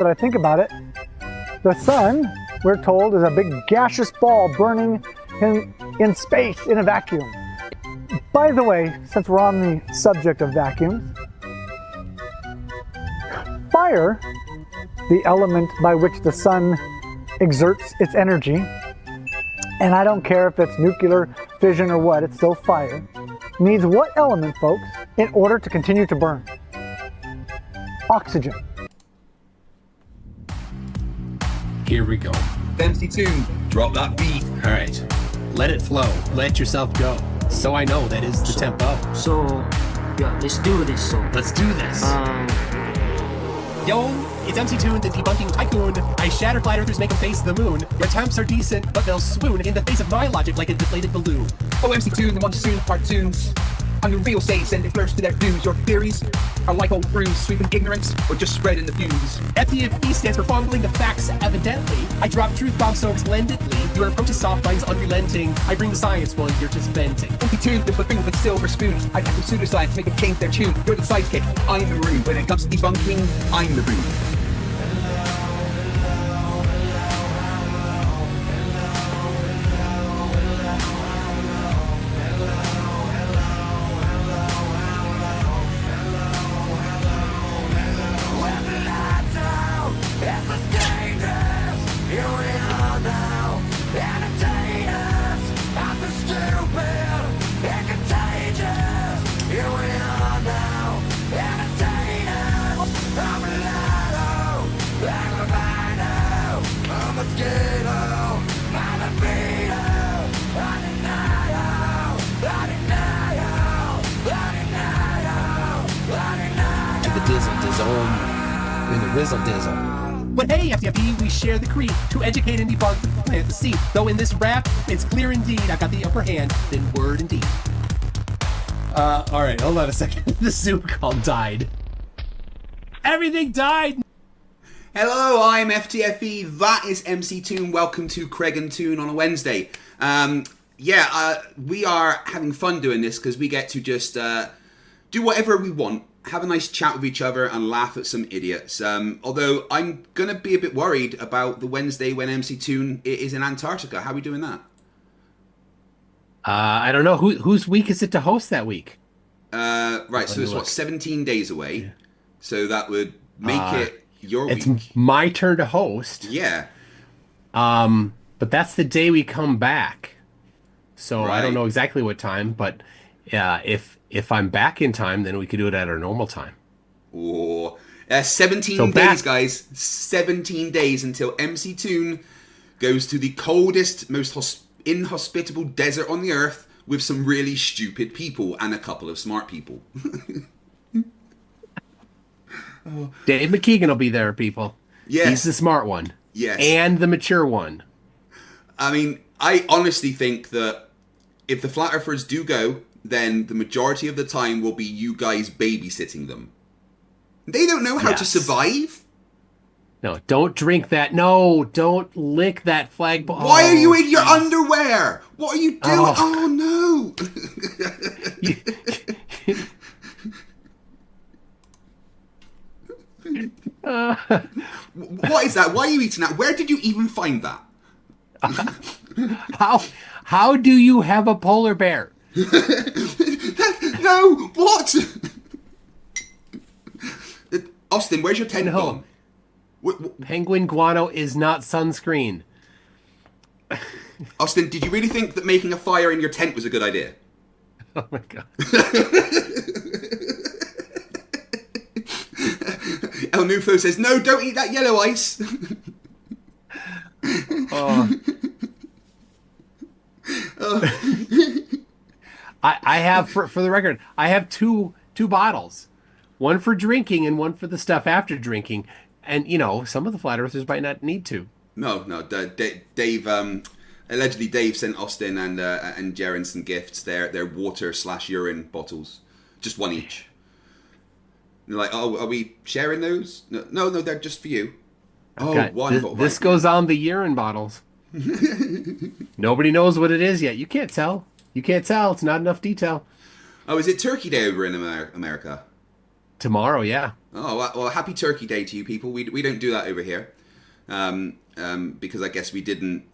that I think about it, the sun, we're told, is a big gaseous ball burning in space in a vacuum. By the way, since we're on the subject of vacuums, fire, the element by which the sun exerts its energy, and I don't care if it's nuclear fission or what, it's still fire, needs what element, folks, in order to continue to burn? Oxygen. Here we go. MC Tune, drop that beat. All right. Let it flow. Let yourself go. So I know that is the tempo. So, yeah, let's do this. Let's do this. Yo, it's MC Toon, the debunking tycoon. I shatter flat earthers, make them face the moon. Your attempts are decent, but they'll swoon in the face of my logic like a deflated balloon. Oh, MC Tune, the monsoon cartoons. I'm the real sage, sending Flerfs to their views. Your theories are like old brews, sweeping ignorance, or just spreading the views. FTFE stands for fumbling the facts, evidently. I drop truth bombs so splendidly. Your approach is soft, mine's unrelenting. I bring the science while you're just venting. MC Tune, the thing with silver spoons. I have some pseudoscience, make them change their tune. You're the sidekick, I'm the rude. When it comes to debunking, I'm the rude. In the rizzle dizzle. But hey, FTFE, we share the creed to educate and debunk the plant the seed. Though in this rap, it's clear indeed I've got the upper hand, then word indeed. Alright, hold on a second. The Zoom call died. Everything died! Hello, I'm FTFE, that is MC Toon. Welcome to Kreg and Toon on a Wednesday. We are having fun doing this because we get to just do whatever we want. Have a nice chat with each other and laugh at some idiots. Although I'm going to be a bit worried about the Wednesday when MC Toon is in Antarctica. How are we doing that? I don't know. Whose week is it to host that week? Right, so it's 17 days away. Yeah. So that would make it your week. It's my turn to host. Yeah. But that's the day we come back. So right. I don't know exactly what time, but if I'm back in time, then we could do it at our normal time. Oh, 17 days, guys. 17 days until MC Toon goes to the coldest, most inhospitable desert on the earth with some really stupid people and a couple of smart people. Dave McKeegan will be there, people. Yes. He's the smart one. Yes. And the mature one. I mean, I honestly think that if the Flat Earthers do go, then the majority of the time will be you guys babysitting them. They don't know how to survive. No, don't drink that. No, don't lick that flagpole. Why are you in your underwear? What are you doing? Oh no. What is that? Why are you eating that? Where did you even find that? How do you have a polar bear? No, what? Austin, where's your tent gone? Penguin guano is not sunscreen. Austin, did you really think that making a fire in your tent was a good idea? Oh my god. El Nufo says, no, don't eat that yellow ice. I have, for the record, I have two bottles. One for drinking and one for the stuff after drinking. And, you know, some of the flat earthers might not need to. No. Dave, allegedly Dave sent Austin and Jaren some gifts. Their water/urine bottles. Just one each. And they're like, oh, are we sharing those? No, they're just for you. Okay. One bottle. This goes on the urine bottles. Nobody knows what it is yet. You can't tell. It's not enough detail. Oh, is it Turkey Day over in America? tomorrow, yeah. Oh, well, happy Turkey Day to you people. We don't do that over here. Because I guess we didn't,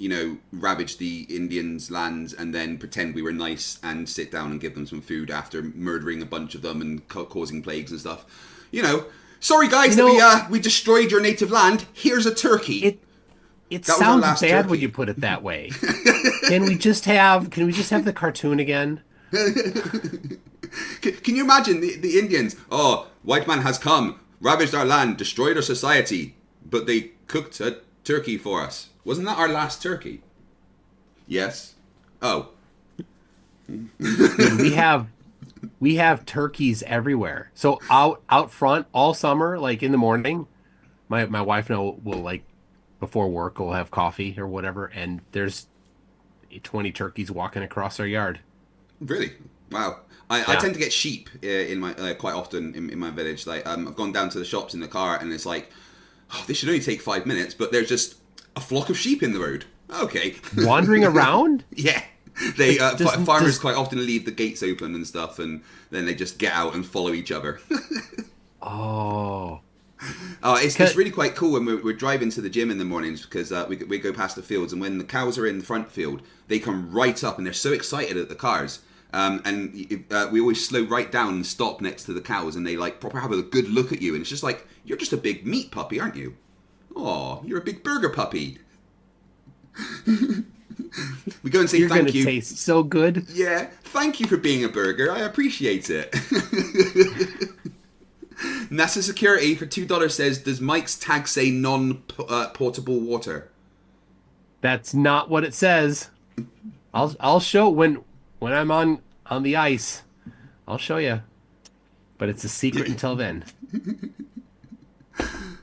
ravage the Indians' lands and then pretend we were nice and sit down and give them some food after murdering a bunch of them and causing plagues and stuff. Sorry guys that we destroyed your native land. Here's a turkey. It sounds bad turkey. When you put it that way. Can we just have the cartoon again? Can you imagine the Indians? Oh, white man has come, ravaged our land, destroyed our society, but they cooked a turkey for us. Wasn't that our last turkey? Yes. Oh. Dude, we have turkeys everywhere. So out front all summer, like in the morning, my wife and I will like before work we'll have coffee or whatever, and there's 20 turkeys walking across our yard. Really? Wow. I tend to get sheep in my quite often in my village. Like I've gone down to the shops in the car and it's like, oh, this should only take 5 minutes, but there's just a flock of sheep in the road. Okay. Wandering around? Yeah. They farmers quite often leave the gates open and stuff, and then they just get out and follow each other. Oh. It's really quite cool when we're driving to the gym in the mornings because we go past the fields, and when the cows are in the front field, they come right up and they're so excited at the cars. And we always slow right down and stop next to the cows, and they like proper have a good look at you, and it's just like, you're just a big meat puppy, aren't you? Oh, you're a big burger puppy. We go and say thank you. You're gonna taste so good. Yeah, thank you for being a burger. I appreciate it. NASA Security for $2 says, does Mike's tag say non-portable water? That's not what it says. I'll show when I'm on the ice. I'll show you. But it's a secret until then.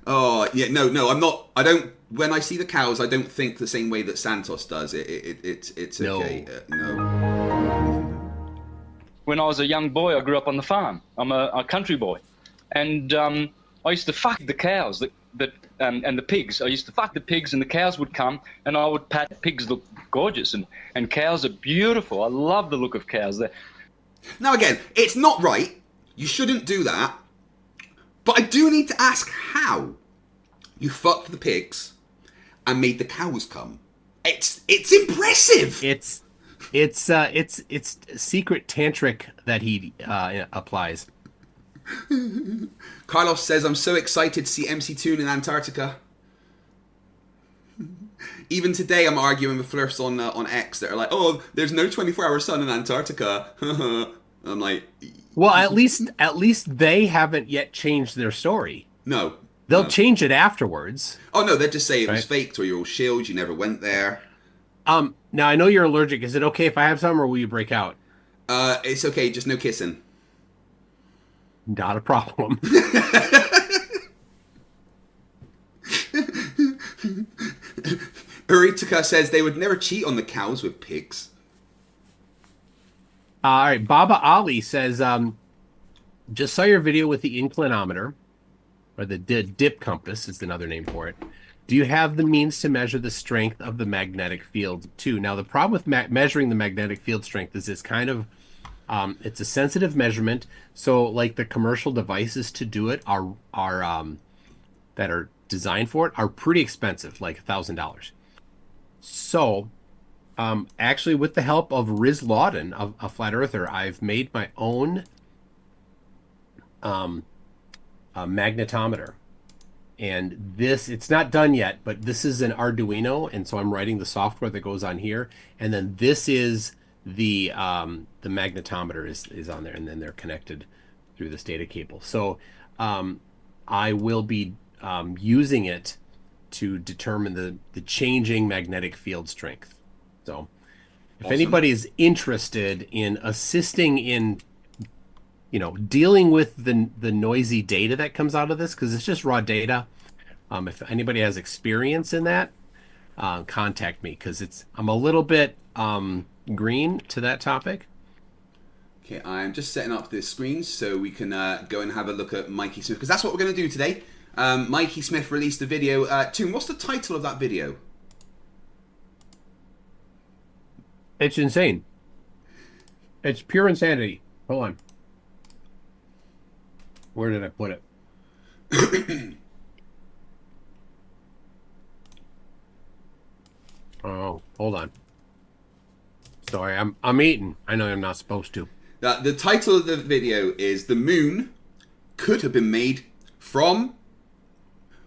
Oh, yeah, no, I'm not. I don't. When I see the cows, I don't think the same way that Santos does. It's okay. No. When I was a young boy, I grew up on the farm. I'm a country boy, and I used to fuck the cows and the pigs. I used to fuck the pigs, and the cows would come, and I would pat. Pigs look gorgeous, and cows are beautiful. I love the look of cows. Now again, it's not right. You shouldn't do that. But I do need to ask how you fucked the pigs and made the cows come. It's impressive. It's secret tantric that he applies. Carlos says, I'm so excited to see MC Toon in Antarctica. Even today I'm arguing with Flerfs on X that are like, oh, there's no 24-hour sun in Antarctica. I'm like, well, at least they haven't yet changed their story. No. They'll change it afterwards. Oh no, they'll just say it was faked, or you're all shills, you never went there. Now I know you're allergic. Is it okay if I have some, or will you break out? It's okay, just no kissing. Not a problem. Uritica says they would never cheat on the cows with pigs. All right, Baba Ali says, just saw your video with the inclinometer, or the dip compass is another name for it. Do you have the means to measure the strength of the magnetic field too? Now, the problem with measuring the magnetic field strength is it's kind of, it's a sensitive measurement. So like the commercial devices to do it are that are designed for it are pretty expensive, like $1,000. So actually with the help of Riz Lawden, a flat earther, I've made my own magnetometer. And this, it's not done yet, but this is an Arduino, and so I'm writing the software that goes on here. And then this is the magnetometer is on there, and then they're connected through this data cable. So I will be using it to determine the changing magnetic field strength. So if anybody is interested in assisting in dealing with the noisy data that comes out of this, because it's just raw data. If anybody has experience in that, contact me, because I'm a little bit green to that topic. Okay, I'm just setting up this screen so we can go and have a look at Mikey Smith, because that's what we're going to do today. Mikey Smith released a video. Toon, what's the title of that video? It's insane. It's pure insanity. Hold on. Where did I put it? Oh, hold on. Sorry, I'm eating. I know I'm not supposed to. The title of the video is "The Moon Could Have Been Made from."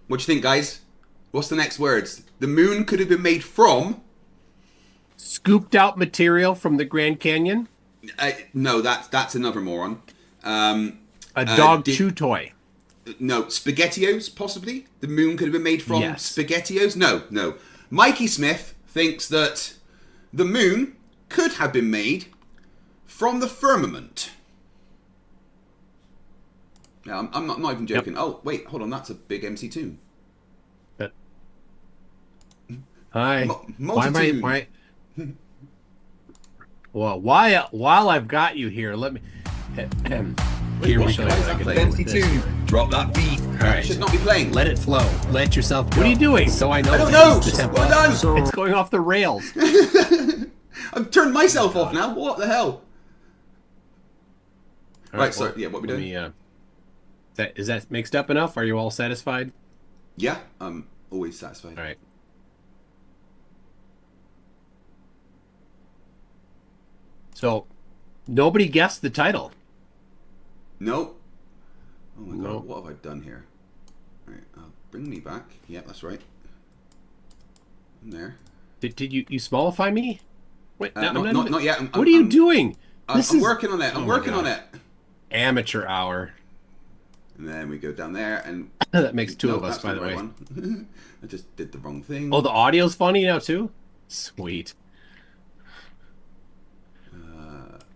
What do you think, guys? What's the next words? The moon could have been made from. Scooped out material from the Grand Canyon. No, that's another moron. A dog chew toy. No, SpaghettiOs, possibly? The moon could have been made from Yes. SpaghettiOs? No. Mikey Smith thinks that the moon could have been made from the firmament. Yeah, I'm not even joking. Yep. Oh, wait, hold on, that's a big MC2. Hi. Multitude. Why? Well, while I've got you here, let me. Here we go. MC2, drop that beat. All right. Should not be playing. Let it flow. Let yourself go. What are you doing? So I know. I don't know. The tempo. Well done. So It's going off the rails. I've turned myself off now. What the hell? All Right, so, yeah, what we let doing? Me, is that mixed up enough? Are you all satisfied? Yeah, I'm always satisfied. All right. So, nobody guessed the title. Nope. Oh my god, Nope. what have I done here? Right, bring me back. Yeah, that's right. I'm there. Did you smallify me? Wait, no, Not yet. What are you doing? I'm working on it. I'm Oh my working God. on it. Amateur hour. And then we go down there, and That makes two no, of us, that's by not the way. one. I just did the wrong thing. Oh, the audio's funny now too. Sweet.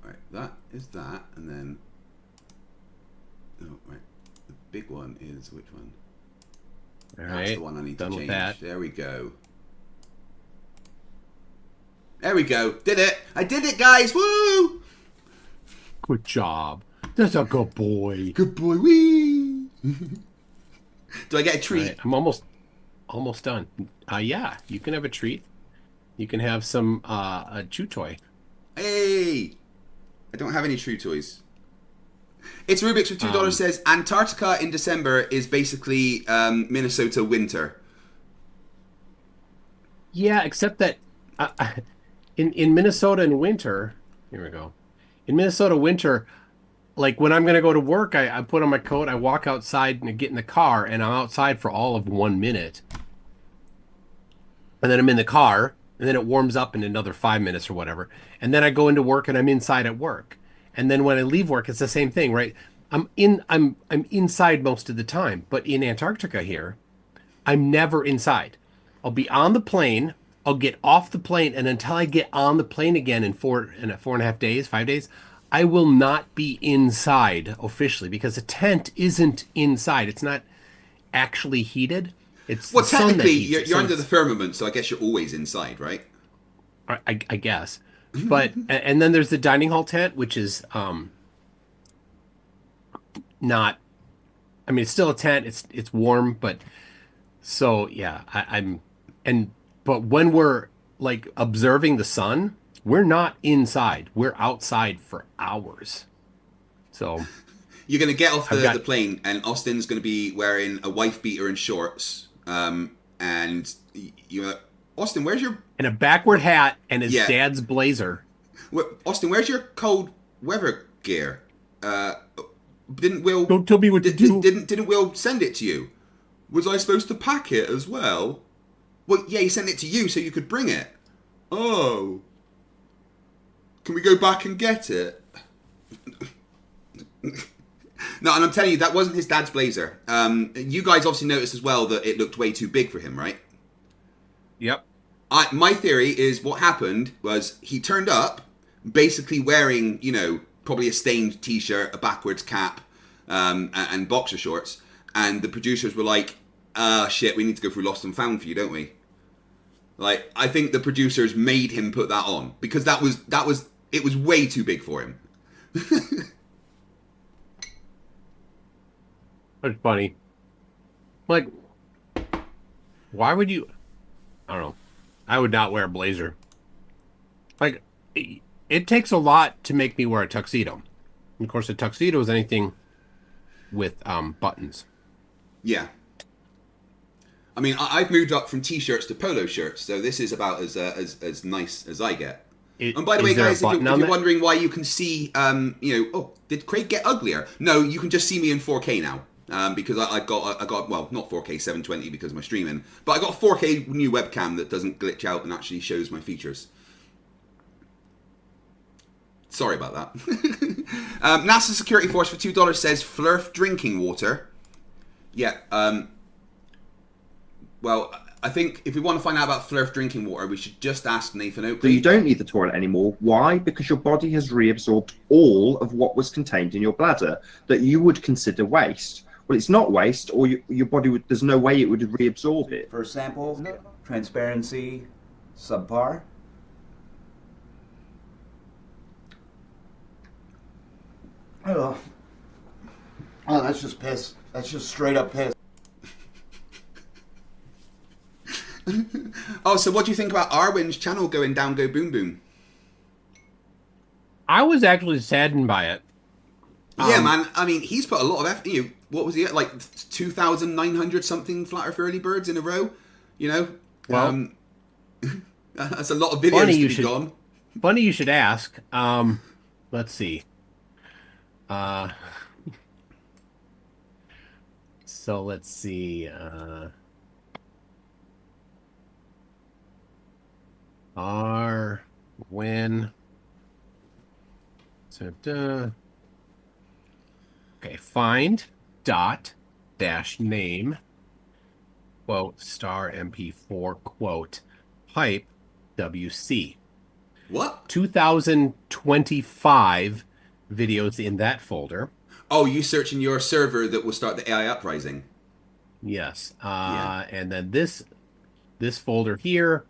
Right, that is that, and then right, the big one is which one? All That's right. the one I need Done to with change. that. There we go. There we go. Did it! I did it, guys! Woo! Good job. That's a good boy. Good boy, wee! Do I get a treat? Right, I'm almost done. Yeah, you can have a treat. You can have some a chew toy. Hey! I don't have any True Toys. It's Rubik's for $2 says Antarctica in December is basically Minnesota winter. Yeah, except that in Minnesota in winter, here we go. In Minnesota winter, like when I'm gonna go to work, I put on my coat, I walk outside and get in the car, and I'm outside for all of 1 minute. And then I'm in the car, and then it warms up in another 5 minutes or whatever. And then I go into work and I'm inside at work. And then when I leave work, it's the same thing, right? I'm inside most of the time. But in Antarctica here, I'm never inside. I'll be on the plane, I'll get off the plane, and until I get on the plane again in 4.5 days, 5 days, I will not be inside officially because a tent isn't inside. It's not actually heated. It's Well, the sun that technically, heats it. you're So under it's- the firmament, so I guess you're always inside, right? I guess. But and then there's the dining hall tent, which is not. I mean, it's still a tent. It's warm, but so yeah, but when we're like observing the sun, we're not inside. We're outside for hours. So You're going to get off got- the plane, and Austin's going to be wearing a wife beater and shorts. And you're Austin, where's your and a backward hat and his Yeah. dad's blazer. Austin? Where's your cold weather gear? Didn't Will? Don't tell me what to do. Didn't Will send it to you? Was I supposed to pack it as well? Well, yeah, he sent it to you so you could bring it. Oh, can we go back and get it? No, and I'm telling you, that wasn't his dad's blazer. You guys obviously noticed as well that it looked way too big for him, right? Yep. My theory is what happened was he turned up basically wearing, probably a stained t-shirt, a backwards cap, and boxer shorts. And the producers were like, shit, we need to go through Lost and Found for you, don't we? Like, I think the producers made him put that on because it was way too big for him. That's funny. Like, why would you? I don't know. I would not wear a blazer. Like, it takes a lot to make me wear a tuxedo. And of course, a tuxedo is anything with buttons. Yeah. I mean, I've moved up from t-shirts to polo shirts, so this is about as nice as I get. And by the way, guys, if you're wondering why you can see, did Kreg get uglier? No, you can just see me in 4K now. Because I got well, not 4K 720 because of my streaming, but I got a 4K new webcam that doesn't glitch out and actually shows my features. Sorry about that. NASA Security Force for $2 says Flerf drinking water. Yeah. Well, I think if we want to find out about Flerf drinking water, we should just ask Nathan Oakley. So you don't need the toilet anymore. Why? Because your body has reabsorbed all of what was contained in your bladder that you would consider waste. Well, it's not waste, or your body would. There's no way it would reabsorb it. First sample, transparency, subpar. Oh, that's just piss. That's just straight up piss. Oh, so what do you think about Arwen's channel going down, go boom boom? I was actually saddened by it. Yeah, man. I mean, he's put a lot of effort. What was he at? Like 2,900 something Flat Earth early birds in a row. Well, that's a lot of videos to be gone. Funny you should ask. Let's see. So let's see. When. Okay, find dot dash name quote star MP4 quote pipe WC. What? 2025 videos in that folder. Oh, you searching your server that will start the AI uprising? Yes. And then this folder here,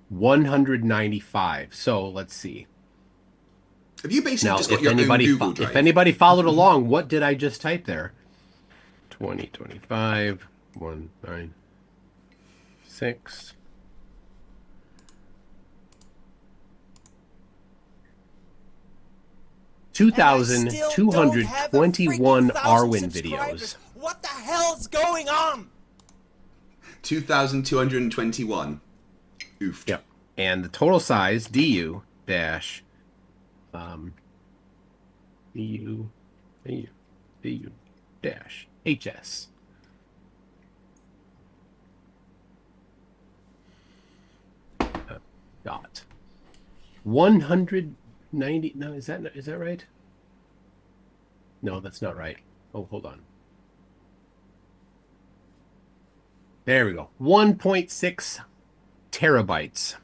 195. So let's see. Have you basically now, just got your own Google Drive? If anybody followed along, what did I just type there? 2025 196. $2,221 Arwen videos. What the hell's going on? 2,221. Oof. Yep. And the total size, DU dash DU dash HS. Dot 190. No, is that right? No, that's not right. Oh, hold on. There we go. 1.6 terabytes.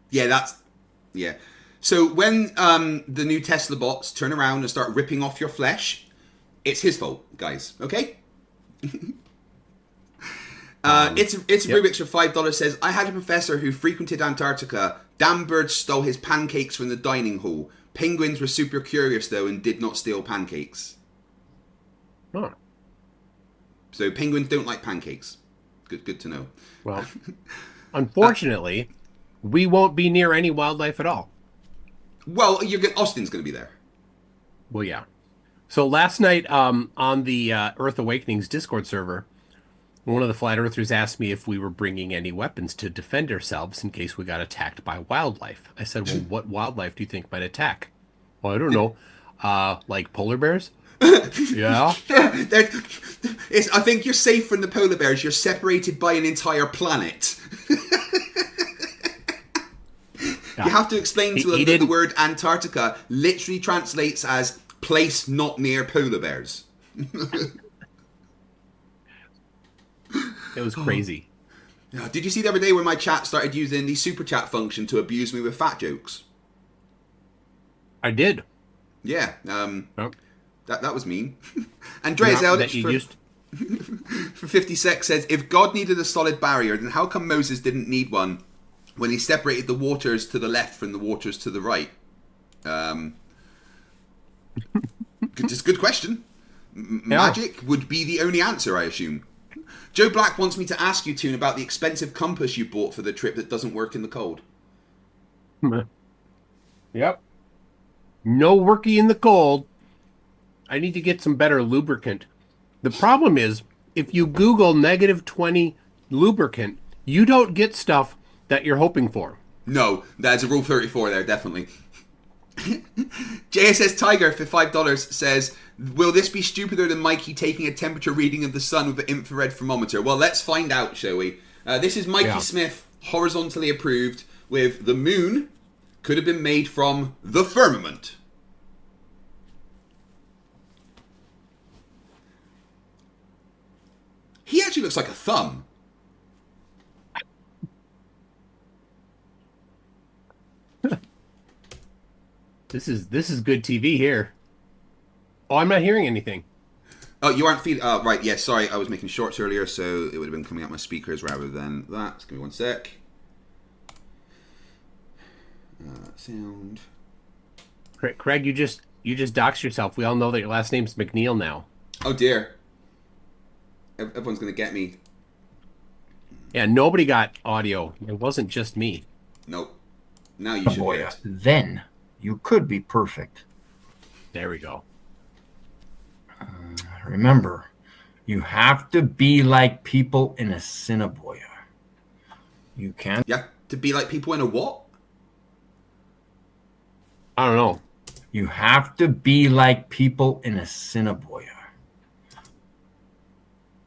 Yeah, yeah. So when the new Tesla bots turn around and start ripping off your flesh, it's his fault, guys. Okay? It's Rubik's for $5 says, I had a professor who frequented Antarctica. Damn birds stole his pancakes from the dining hall. Penguins were super curious though and did not steal pancakes. Huh. So penguins don't like pancakes. Good to know. Well, unfortunately, we won't be near any wildlife at all. Well, Austin's going to be there. Well, yeah. So last night on the Earth Awakenings Discord server, one of the Flat Earthers asked me if we were bringing any weapons to defend ourselves in case we got attacked by wildlife. I said, well, what wildlife do you think might attack? Well, I don't know. Like polar bears? Yeah. I think you're safe from the polar bears. You're separated by an entire planet. You have to explain to them that the word Antarctica literally translates as place not near polar bears. It was crazy. Did you see the other day when my chat started using the super chat function to abuse me with fat jokes? I did. Yeah. Oh. That was mean. Andreas Eldritch for 56 says, if God needed a solid barrier, then how come Moses didn't need one when he separated the waters to the left from the waters to the right? Just a good question. Magic would be the only answer, I assume. Joe Black wants me to ask you, Toon, about the expensive compass you bought for the trip that doesn't work in the cold. Yep. No worky in the cold. I need to get some better lubricant. The problem is, if you Google -20 lubricant, you don't get stuff that you're hoping for. No, that's a rule 34 there, definitely. JSS Tiger for $5 says, will this be stupider than Mikey taking a temperature reading of the sun with an infrared thermometer? Well, let's find out, shall we? This is Mikey Smith, horizontally approved, with the moon could have been made from the firmament. He actually looks like a thumb. This is good TV here. Oh, I'm not hearing anything. Oh, you aren't feeling... right, yeah, sorry. I was making shorts earlier, so it would have been coming out my speakers rather than that. Just give me one sec. Sound. Kreg, you just doxed yourself. We all know that your last name's McNeil now. Oh, dear. Everyone's going to get me. Yeah, nobody got audio. It wasn't just me. Nope. Now you should hear it. Then you could be perfect. There we go. Remember, you have to be like people in a Cinnaboya. You can't. You have to be like people in a what? I don't know. You have to be like people in a Cinnaboya.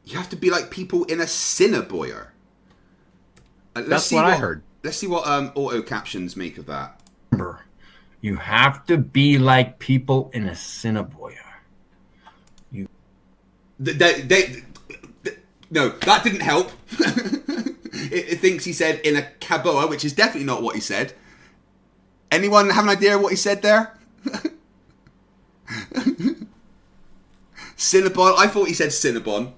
You have to be like people in a Cinnaboya. That's what I heard. Let's see what auto captions make of that. Remember, you have to be like people in a Cinnaboya. No, that didn't help. It thinks he said in a caboa, which is definitely not what he said. Anyone have an idea what he said there? Cinnabon. I thought he said Cinnabon.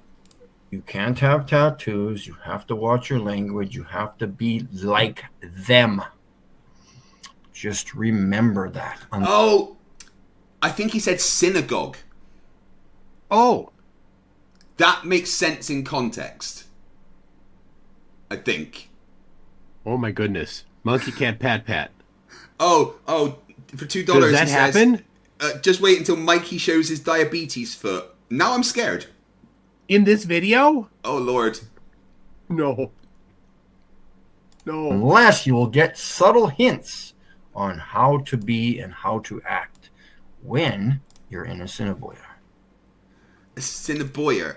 You can't have tattoos. You have to watch your language. You have to be like them. Just remember that. Oh, I think he said synagogue. Oh. That makes sense in context. I think. Oh my goodness. Monkey can't pat. Oh, for $2. Does that happen? Just wait until Mikey shows his diabetes foot. Now I'm scared. In this video? Oh, Lord. No. Unless you will get subtle hints on how to be and how to act when you're in a Cinnaboya. A Cinnaboya.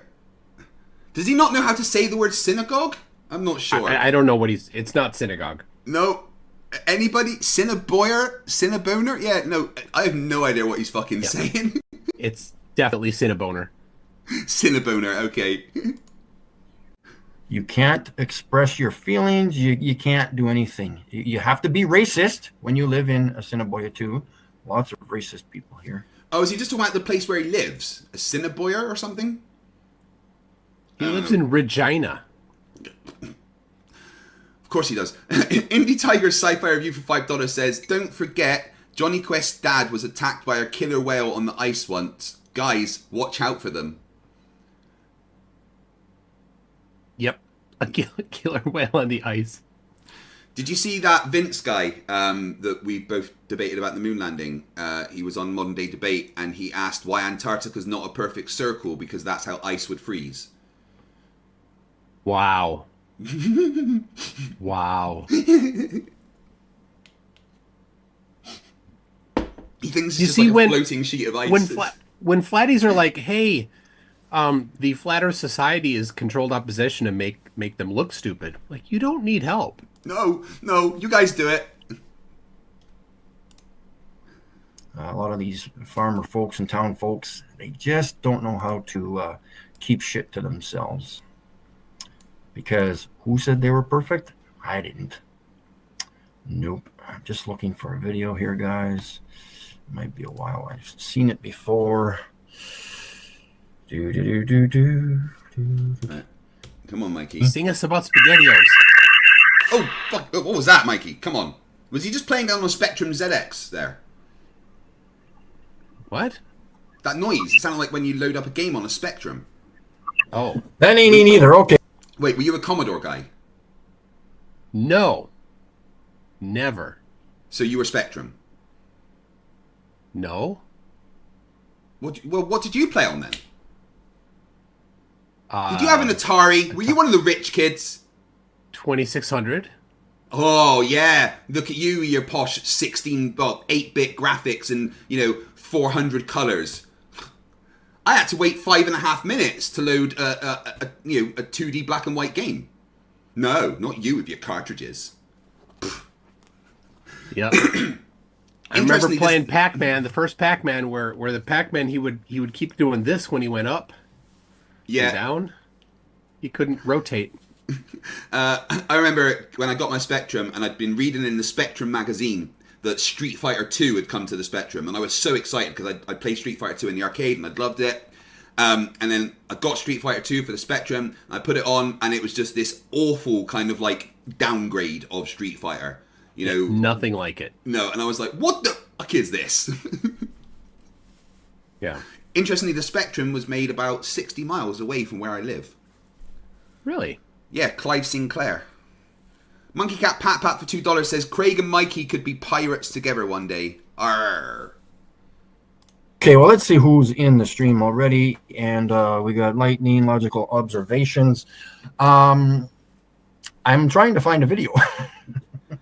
Does he not know how to say the word synagogue? I'm not sure. I don't know what it's not synagogue. No. Anybody? Cinnaboya? Cinnaboner? Yeah, no. I have no idea what he's fucking saying. It's definitely Cinnaboner. Cinnaboner, okay. You can't express your feelings. You can't do anything. You have to be racist when you live in a Cinnaboya too. Lots of racist people here. Oh, is he just talking about the place where he lives? A Cinnaboya or something? He lives in Regina. Of course he does. Indie Tiger's sci-fi review for $5 says, don't forget, Johnny Quest's dad was attacked by a killer whale on the ice once. Guys, watch out for them. Yep. A killer whale on the ice. Did you see that Vince guy that we both debated about the moon landing? He was on Modern Day Debate and he asked why Antarctica's not a perfect circle because that's how ice would freeze. Wow. Wow. He thinks it's just like a floating sheet of ice. When flatties are like, hey, the Flat Earth Society is controlled opposition to make them look stupid. Like, you don't need help. No, you guys do it. A lot of these farmer folks and town folks, they just don't know how to keep shit to themselves. Because who said they were perfect? I didn't. Nope. I'm just looking for a video here, guys. It might be a while. I've seen it before. Come on, Mikey. Sing us about SpaghettiOs. Oh, fuck. What was that, Mikey? Come on. Was he just playing down on Spectrum ZX there? What? That noise. It sounded like when you load up a game on a Spectrum. Oh. That ain't either. Okay. Wait, were you a Commodore guy? No. Never. So you were Spectrum? No. What did you play on then? Did you have an Atari? Were you one of the rich kids? 2600. Oh yeah, look at you, your posh 8-bit graphics and 400 colors. I had to wait 5.5 minutes to load a 2D black and white game. No, not you with your cartridges. Yep. I remember playing Pac-Man, the first Pac-Man, where the Pac-Man he would keep doing this when he went up. Yeah. And down. He couldn't rotate. I remember when I got my Spectrum, and I'd been reading in the Spectrum magazine that Street Fighter 2 had come to the Spectrum, and I was so excited because I played Street Fighter 2 in the arcade and I'd loved it. And then I got Street Fighter 2 for the Spectrum, and I put it on, and it was just this awful kind of like downgrade of Street Fighter. Nothing like it. No, and I was like, what the fuck is this? Yeah. Interestingly, the Spectrum was made about 60 miles away from where I live. Really? Yeah, Clive Sinclair. Monkey Cat Pat Pat for $2 says, Kreg and Mikey could be pirates together one day. Arr. Okay, well, let's see who's in the stream already. And we got Lightning, Logical Observations. I'm trying to find a video.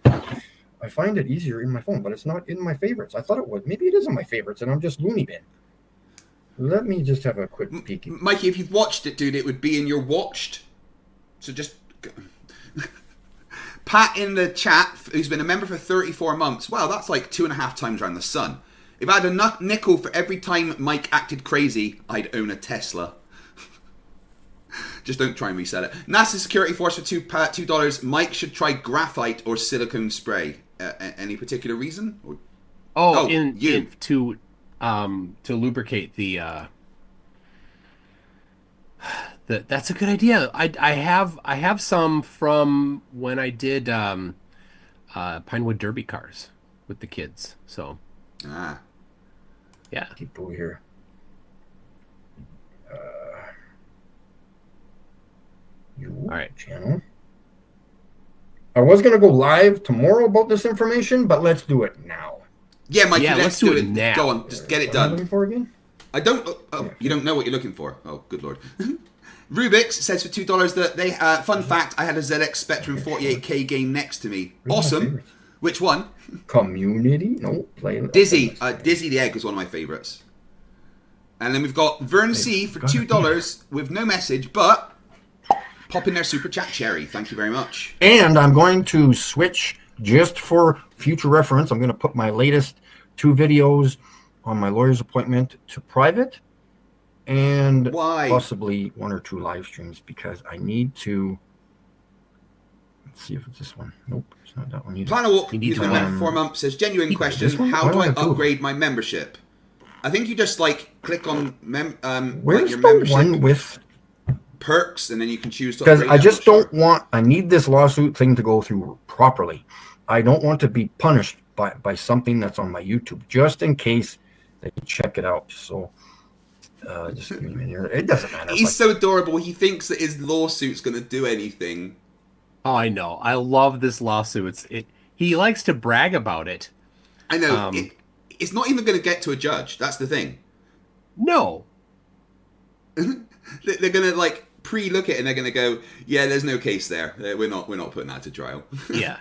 I find it easier in my phone, but it's not in my favorites. I thought it was. Maybe it is in my favorites, and I'm just loony bin. Let me just have a quick peek. Mikey, if you've watched it, dude, it would be in your watched. So just... Pat in the chat, who's been a member for 34 months. Wow, that's like 2.5 times around the sun. If I had a nickel for every time Mike acted crazy, I'd own a Tesla. Just don't try and resell it. NASA Security Force for $2. Mike should try graphite or silicone spray. Any particular reason? To lubricate the. That's a good idea. I have some from when I did Pinewood Derby cars with the kids. So. Yeah. Keep over here. All right. Channel. I was going to go live tomorrow about this information, but let's do it now. Yeah, Mikey, let's do it now. Go on, just get it What am I done. looking for again? I don't... you don't know what you're looking for. Oh, good lord. Rubix says for $2 that they... fun fact, I had a ZX Spectrum 48K game next to me. Awesome. Which one? Community? No, play. Dizzy. Dizzy the Egg was one of my favourites. And then we've got Vern C for $2 with no message, but... Pop in their super chat, Cherry. Thank you very much. And I'm going to switch, just for future reference, I'm going to put my latest 2 videos on my lawyer's appointment to private, and possibly 1 or 2 live streams, because I need to... Let's see if it's this one. Nope, it's not that one either. Planawalk, who's been there for 4 months, says, genuine question, how do I upgrade my membership? I think you just, click on Where's your the membership one with... perks, and then you can choose to because upgrade. I just don't want... I need this lawsuit thing to go through properly. I don't want to be punished by something that's on my YouTube, just in case they check it out. So just give me a minute. It doesn't matter. He's so adorable. He thinks that his lawsuit's going to do anything. Oh, I know. I love this lawsuit. He likes to brag about it. I know. It's not even going to get to a judge. That's the thing. No. They're going to pre-look it, and they're going to go, yeah, there's no case there. We're not putting that to trial. Yeah.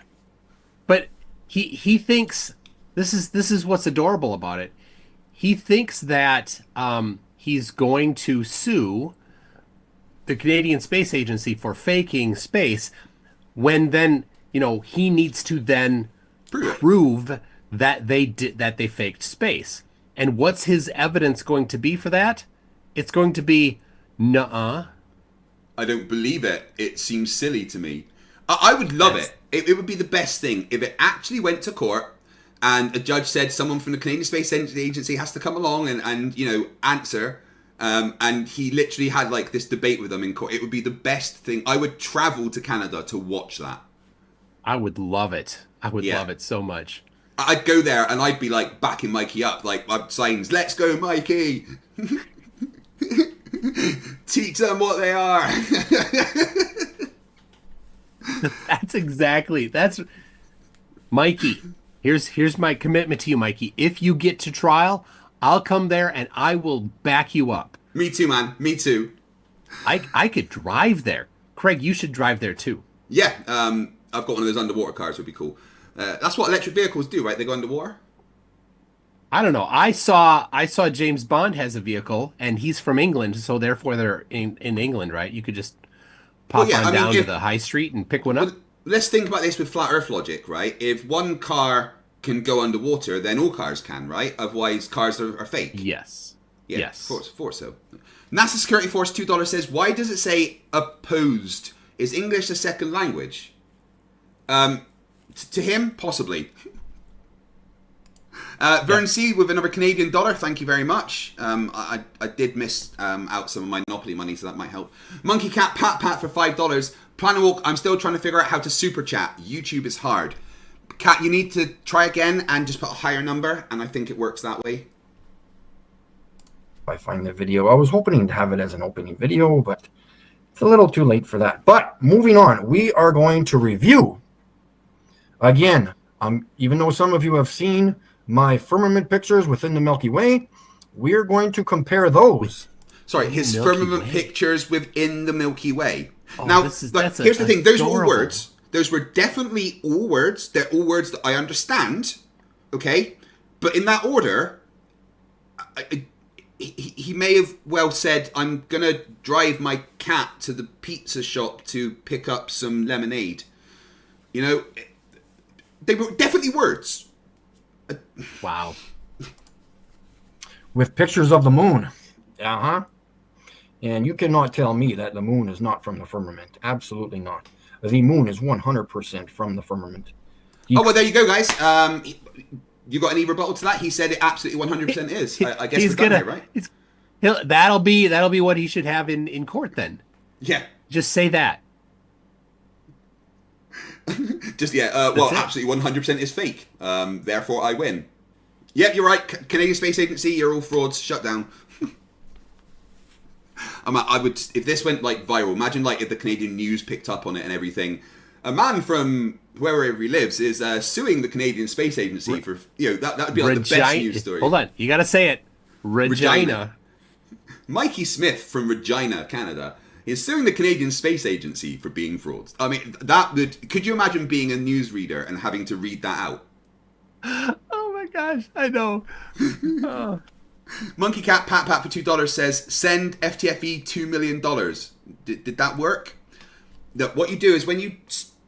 But he thinks this is what's adorable about it. He thinks that he's going to sue the Canadian Space Agency for faking space, when then he needs to then prove that they faked space. And what's his evidence going to be for that? It's going to be nuh-uh. I don't believe it. It seems silly to me. I would love it. It would be the best thing if it actually went to court and a judge said someone from the Canadian Space Agency has to come along and answer. And he literally had this debate with them in court. It would be the best thing. I would travel to Canada to watch that. I would love it. I would love it so much. I'd go there and I'd be backing Mikey up, signs, let's go, Mikey. Teach them what they are. That's Mikey. Here's my commitment to you, Mikey. If you get to trial, I'll come there and I will back you up. Me too, man. Me too. I could drive there. Kreg, you should drive there too. Yeah, I've got one of those underwater cars. Would be cool. That's what electric vehicles do, right? They go underwater. I don't know. I saw James Bond has a vehicle, and he's from England, so therefore they're in England, right? You could just pop down to the high street and pick one up. Let's think about this with flat Earth logic, right? If one car can go underwater, then all cars can, right? Otherwise, cars are fake. Yes. Yeah, yes. Thought so. NASA Security Force $2 says, why does it say opposed? Is English a second language? To him, possibly. Vern C with another Canadian dollar. Thank you very much. I did miss out some of my Monopoly money, so that might help. Monkey Cat Pat for $5. Planet Walk, I'm still trying to figure out how to super chat. YouTube is hard. Cat, you need to try again and just put a higher number, and I think it works that way. I find the video. I was hoping to have it as an opening video, but it's a little too late for that. But moving on, we are going to review again. Even though some of you have seen my firmament pictures within the Milky Way, we're going to compare those. Sorry, his firmament pictures within the Milky Way. Oh, now, here's the thing. Those were all words. Those were definitely all words. They're all words that I understand. Okay? But in that order, he may have well said, I'm going to drive my cat to the pizza shop to pick up some lemonade. You know, they were definitely words. Wow. With pictures of the moon. Uh-huh. And you cannot tell me that the moon is not from the firmament. Absolutely not. The moon is 100% from the firmament. Oh, well, there you go, guys. You got any rebuttal to that? He said it absolutely 100% is. I guess he's we're done here, right? That'll be what he should have in court then. Yeah. Just say that. Just, well, absolutely 100% is fake. Therefore, I win. Yep, you're right. Canadian Space Agency, you're all frauds. Shut down. I would, if this went like viral, imagine like if the Canadian news picked up on it and everything. A man from wherever he lives is suing the Canadian Space Agency for, that would be like the best news story. Hold on, you got to say it. Regina. Mikey Smith from Regina, Canada, is suing the Canadian Space Agency for being frauds. I mean, could you imagine being a newsreader and having to read that out? Oh my gosh, I know. Oh. Monkey Cat Pat for $2 says, send FTFE $2 million. Did that work? What you do is when you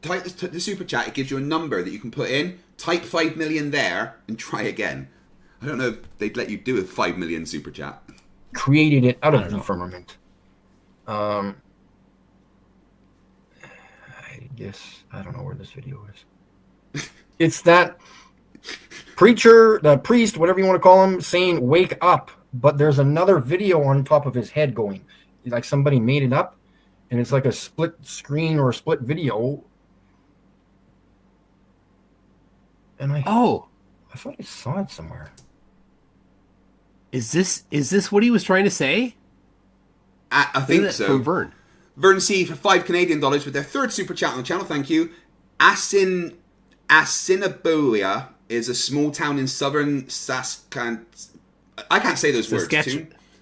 type the super chat, it gives you a number that you can put in. Type 5 million there and try again. I don't know if they'd let you do a 5 million super chat. Created it out of the firmament. I guess I don't know where this video is. It's that preacher, the priest, whatever you want to call him, saying wake up, but there's another video on top of his head going like somebody made it up, and it's like a split screen or a split video. And I thought I saw it somewhere. Is this what he was trying to say? I think so. From Vern. Vern C for $5 Canadian with their third super chat on the channel. Thank you. Assiniboia is a small town in southern Saskatchewan. I can't say those words.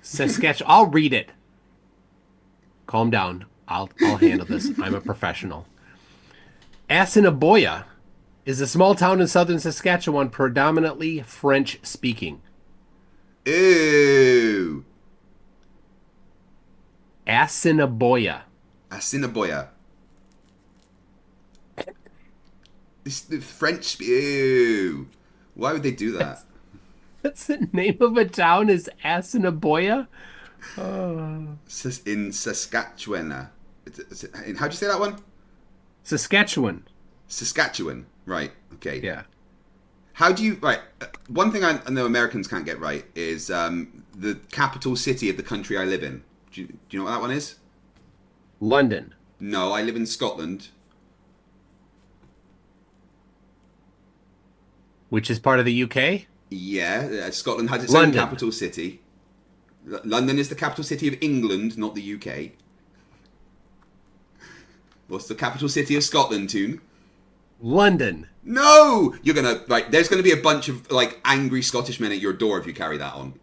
Saskatchewan. I'll read it. Calm down. I'll handle this. I'm a professional. Assiniboia is a small town in southern Saskatchewan, predominantly French speaking. Ooh. Assiniboia. The French. Ew. Why would they do that? That's the name of a town, is Assiniboia? In Saskatchewan. How'd you say that one? Saskatchewan. Right. Okay. Yeah. How do you... Right. One thing I know Americans can't get right is the capital city of the country I live in. Do you know what that one is? London. No, I live in Scotland. Which is part of the UK? Yeah, Scotland has its own capital city. London is the capital city of England, not the UK. What's the capital city of Scotland, Toon? London. No! You're gonna... Right, there's gonna be a bunch of, like, angry Scottish men at your door if you carry that on.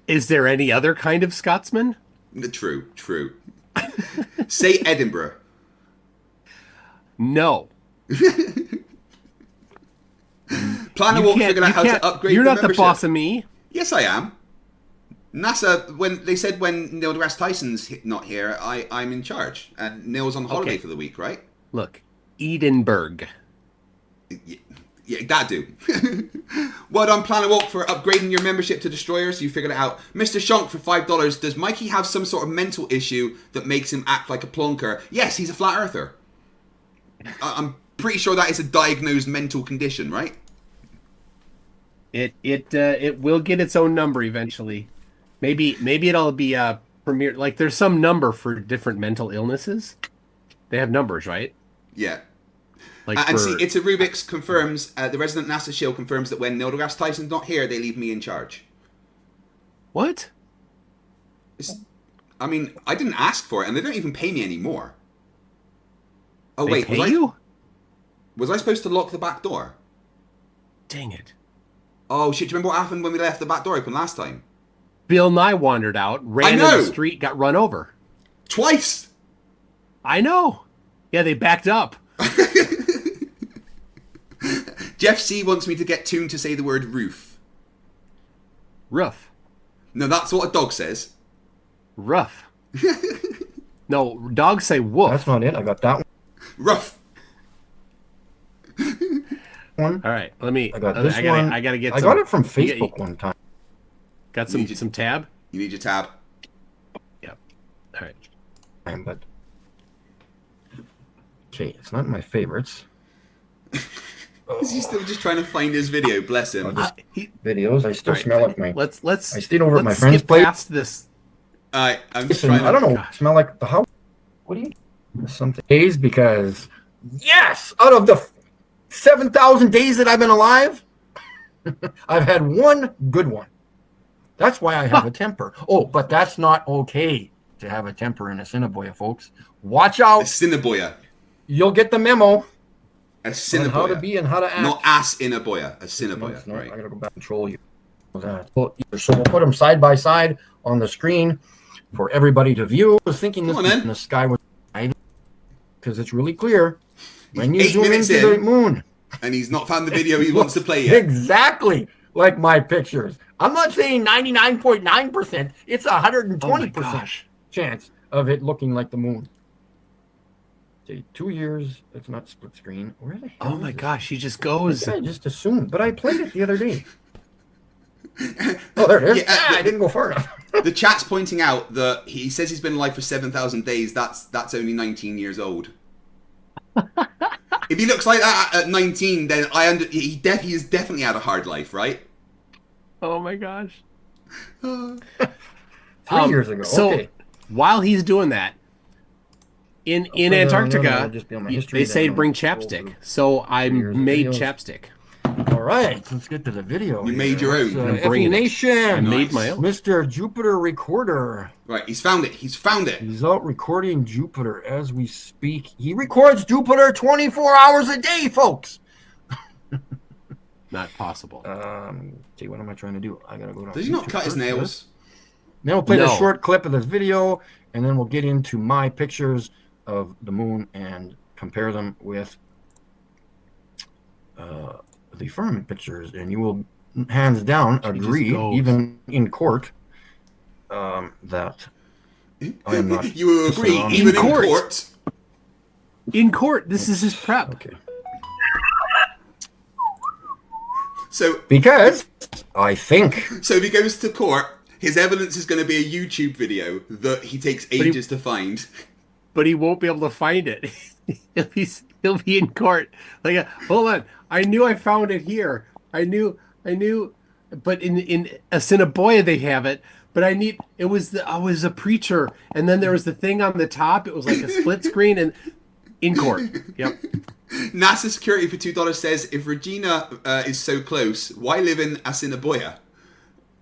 Is there any other kind of Scotsman? True. Say Edinburgh. No. Plan a walk, figuring out how to upgrade. You're the not the membership. boss of me. Yes, I am. NASA, when they said when Neil deGrasse Tyson's not here, I'm in charge, and Neil's on holiday for the week, right? Look, Edinburgh. Yeah, that do. Well done, Plan a Walk, for upgrading your membership to Destroyers. You figured it out. Mr. Shonk for $5. Does Mikey have some sort of mental issue that makes him act like a plonker? Yes, he's a flat earther. I'm pretty sure that is a diagnosed mental condition, right? It will get its own number eventually. Maybe it'll be premiere. Like there's some number for different mental illnesses. They have numbers, right? Yeah. Like and see, it's a Rubik's confirms, the resident NASA shield confirms that when Neil deGrasse Tyson's not here, they leave me in charge. What? I mean, I didn't ask for it, and they don't even pay me anymore. Oh, They wait, pay you? Was I supposed to lock the back door? Dang it. Oh, shit, do you remember what happened when we left the back door open last time? Bill Nye wandered out, ran in the street, got run over. Twice! I know. Yeah, they backed up. Jeff C wants me to get tuned to say the word roof. Roof. No, that's what a dog says. Rough. No, dogs say woof. That's not it. I got that one. Rough. One. All right, let me. I got this one. I gotta get. I got it from Facebook one time. Got some tab. You need your tab. Yep. All right. But okay, it's not in my favorites. Is he still just trying to find his video? Bless him. Videos. I still smell like my. Let's. I stayed over at my friend's skip place. past this. I'm just Listen, trying. I don't know. Smell like the house. What do you? Something days because yes, out of the 7,000 days that I've been alive, I've had one good one. That's why I have a temper. Oh, but that's not okay to have a temper in a Assiniboia, folks. Watch out. Assiniboia. You'll get the memo. Assiniboia. How to be and how to act. Not Assiniboia. Assiniboia. No, right. I gotta go back and control you. So we'll put them side by side on the screen for everybody to view. I was thinking this in the sky was because it's really clear when you zoom into the moon. And he's not found the video he wants to play yet. Exactly like my pictures. I'm not saying 99.9%. It's 120% chance of it looking like the moon. Okay, 2 years. It's not split screen. Where the hell? Oh my gosh, he just goes. I just assumed, but I played it the other day. Oh, there it is. Yeah, I didn't go far enough. The chat's pointing out that he says he's been alive for 7,000 days. That's only 19 years old. If he looks like that at 19, then he has definitely had a hard life, right? Oh my gosh. 3 years ago. So okay. while he's doing that, in Antarctica, no, they say bring chapstick. So I made chapstick. All right, let's get to the video. You made your own. FE Nation. I made my own. Mr. Jupiter Recorder. Right, he's found it. He's found it. He's out recording Jupiter as we speak. He records Jupiter 24 hours a day, folks. Not possible. Okay, what am I trying to do? I gotta go down. Does he not cut his nails? Then we'll play the short clip of this video, and then we'll get into my pictures of the moon and compare them with the firmament pictures, and you will hands down agree, even in court, that I am not. You will agree, even in court. In court, this is his prep. Okay. So because I think so, if he goes to court, his evidence is going to be a YouTube video that he takes ages to find. But he won't be able to find it. He'll be in court. Like, hold on. I knew I found it here. I knew. But in Assiniboia they have it. But I was a preacher, and then there was the thing on the top. It was like a split screen, and in court. Yep. NASA security for $2 says, if Regina is so close, why live in Assiniboia?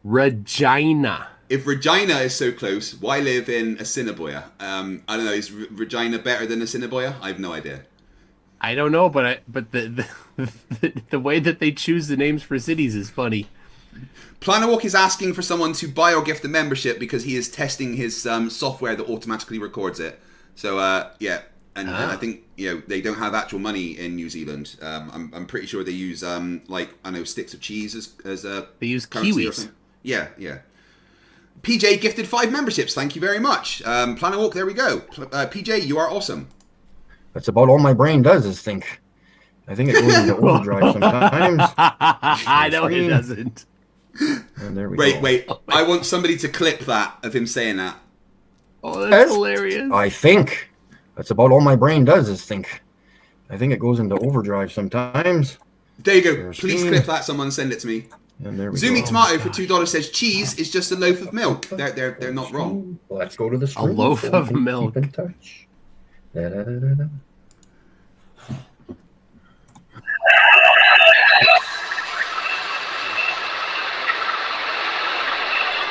Regina. If Regina is so close, why live in Assiniboia? I don't know. Is Regina better than Assiniboia? I have no idea. I don't know, but the way that they choose the names for cities is funny. Planawalk is asking for someone to buy or gift a membership because he is testing his software that automatically records it. So yeah, and I think they don't have actual money in New Zealand. I'm pretty sure they use like I know sticks of cheese as they use currency or kiwis. something. Yeah. PJ gifted 5 memberships. Thank you very much. Planawalk, there we go. PJ, you are awesome. That's about all my brain does is think. I think it goes into overdrive sometimes. I know it doesn't. And there we go. Wait. I want somebody to clip that of him saying that. Oh, that's hilarious. I think. That's about all my brain does is think. I think it goes into overdrive sometimes. There you go. Please clip that. Someone send it to me. And there we Zoomy go. Tomato for $2 says cheese is just a loaf of milk. They're not wrong. Let's go to the screen. A loaf so we of can milk. keep in touch. Da-da-da-da-da.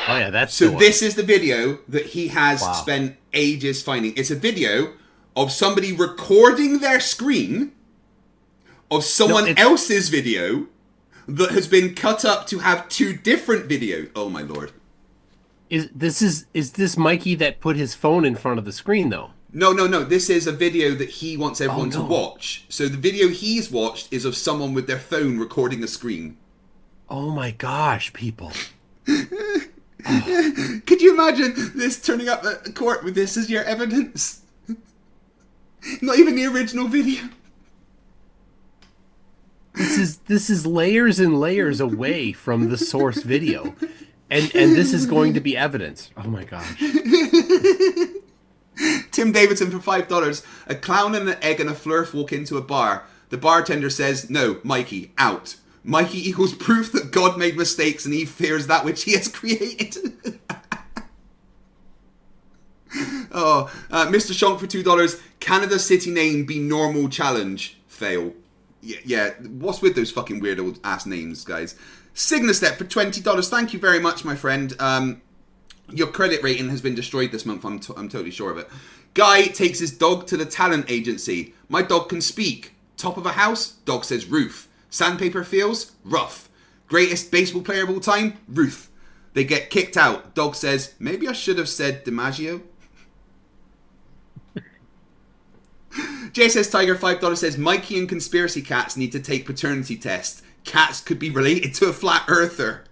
Oh yeah, that's so. This is the video that he has spent ages finding. It's a video of somebody recording their screen of someone else's video that has been cut up to have 2 different videos. Oh my lord! Is this Mikey that put his phone in front of the screen though? No. This is a video that he wants everyone to watch. So the video he's watched is of someone with their phone recording a screen. Oh my gosh, people! Could you imagine this turning up at court with this as your evidence? Not even the original video. This is layers and layers away from the source video, and this is going to be evidence. Oh my gosh! Tim Davidson for $5. A clown and an egg and a Flerf walk into a bar. The bartender says, "No, Mikey, out." Mikey equals proof that God made mistakes and he fears that which he has created. Mr. Shonk for $2. Canada city name be normal challenge. Fail. Yeah, what's with those fucking weird old ass names, guys? Signastep for $20. Thank you very much, my friend. Your credit rating has been destroyed this month. I'm totally sure of it. Guy takes his dog to the talent agency. My dog can speak. Top of a house? Dog says roof. Sandpaper feels rough. Greatest baseball player of all time? Ruth. They get kicked out. Dog says, maybe I should have said DiMaggio. JSS Tiger $5 says, Mikey and conspiracy cats need to take paternity tests. Cats could be related to a flat earther.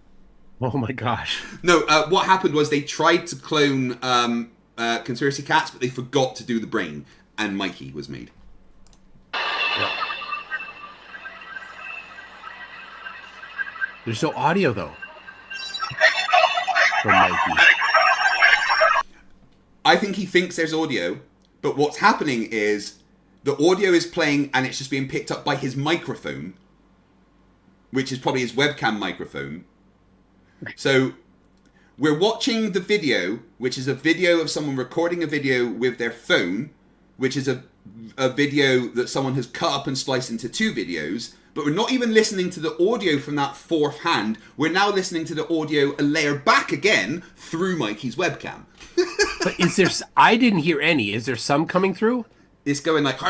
Oh my gosh. No, what happened was they tried to clone conspiracy cats, but they forgot to do the brain, and Mikey was made. Yep. There's no audio though from Mikey. I think he thinks there's audio, but what's happening is the audio is playing and it's just being picked up by his microphone, which is probably his webcam microphone. So we're watching the video, which is a video of someone recording a video with their phone, which is a video that someone has cut up and spliced into 2 videos. But we're not even listening to the audio from that 4th hand. We're now listening to the audio a layer back again through Mikey's webcam. But is there... I didn't hear any. Is there some coming through? It's going like...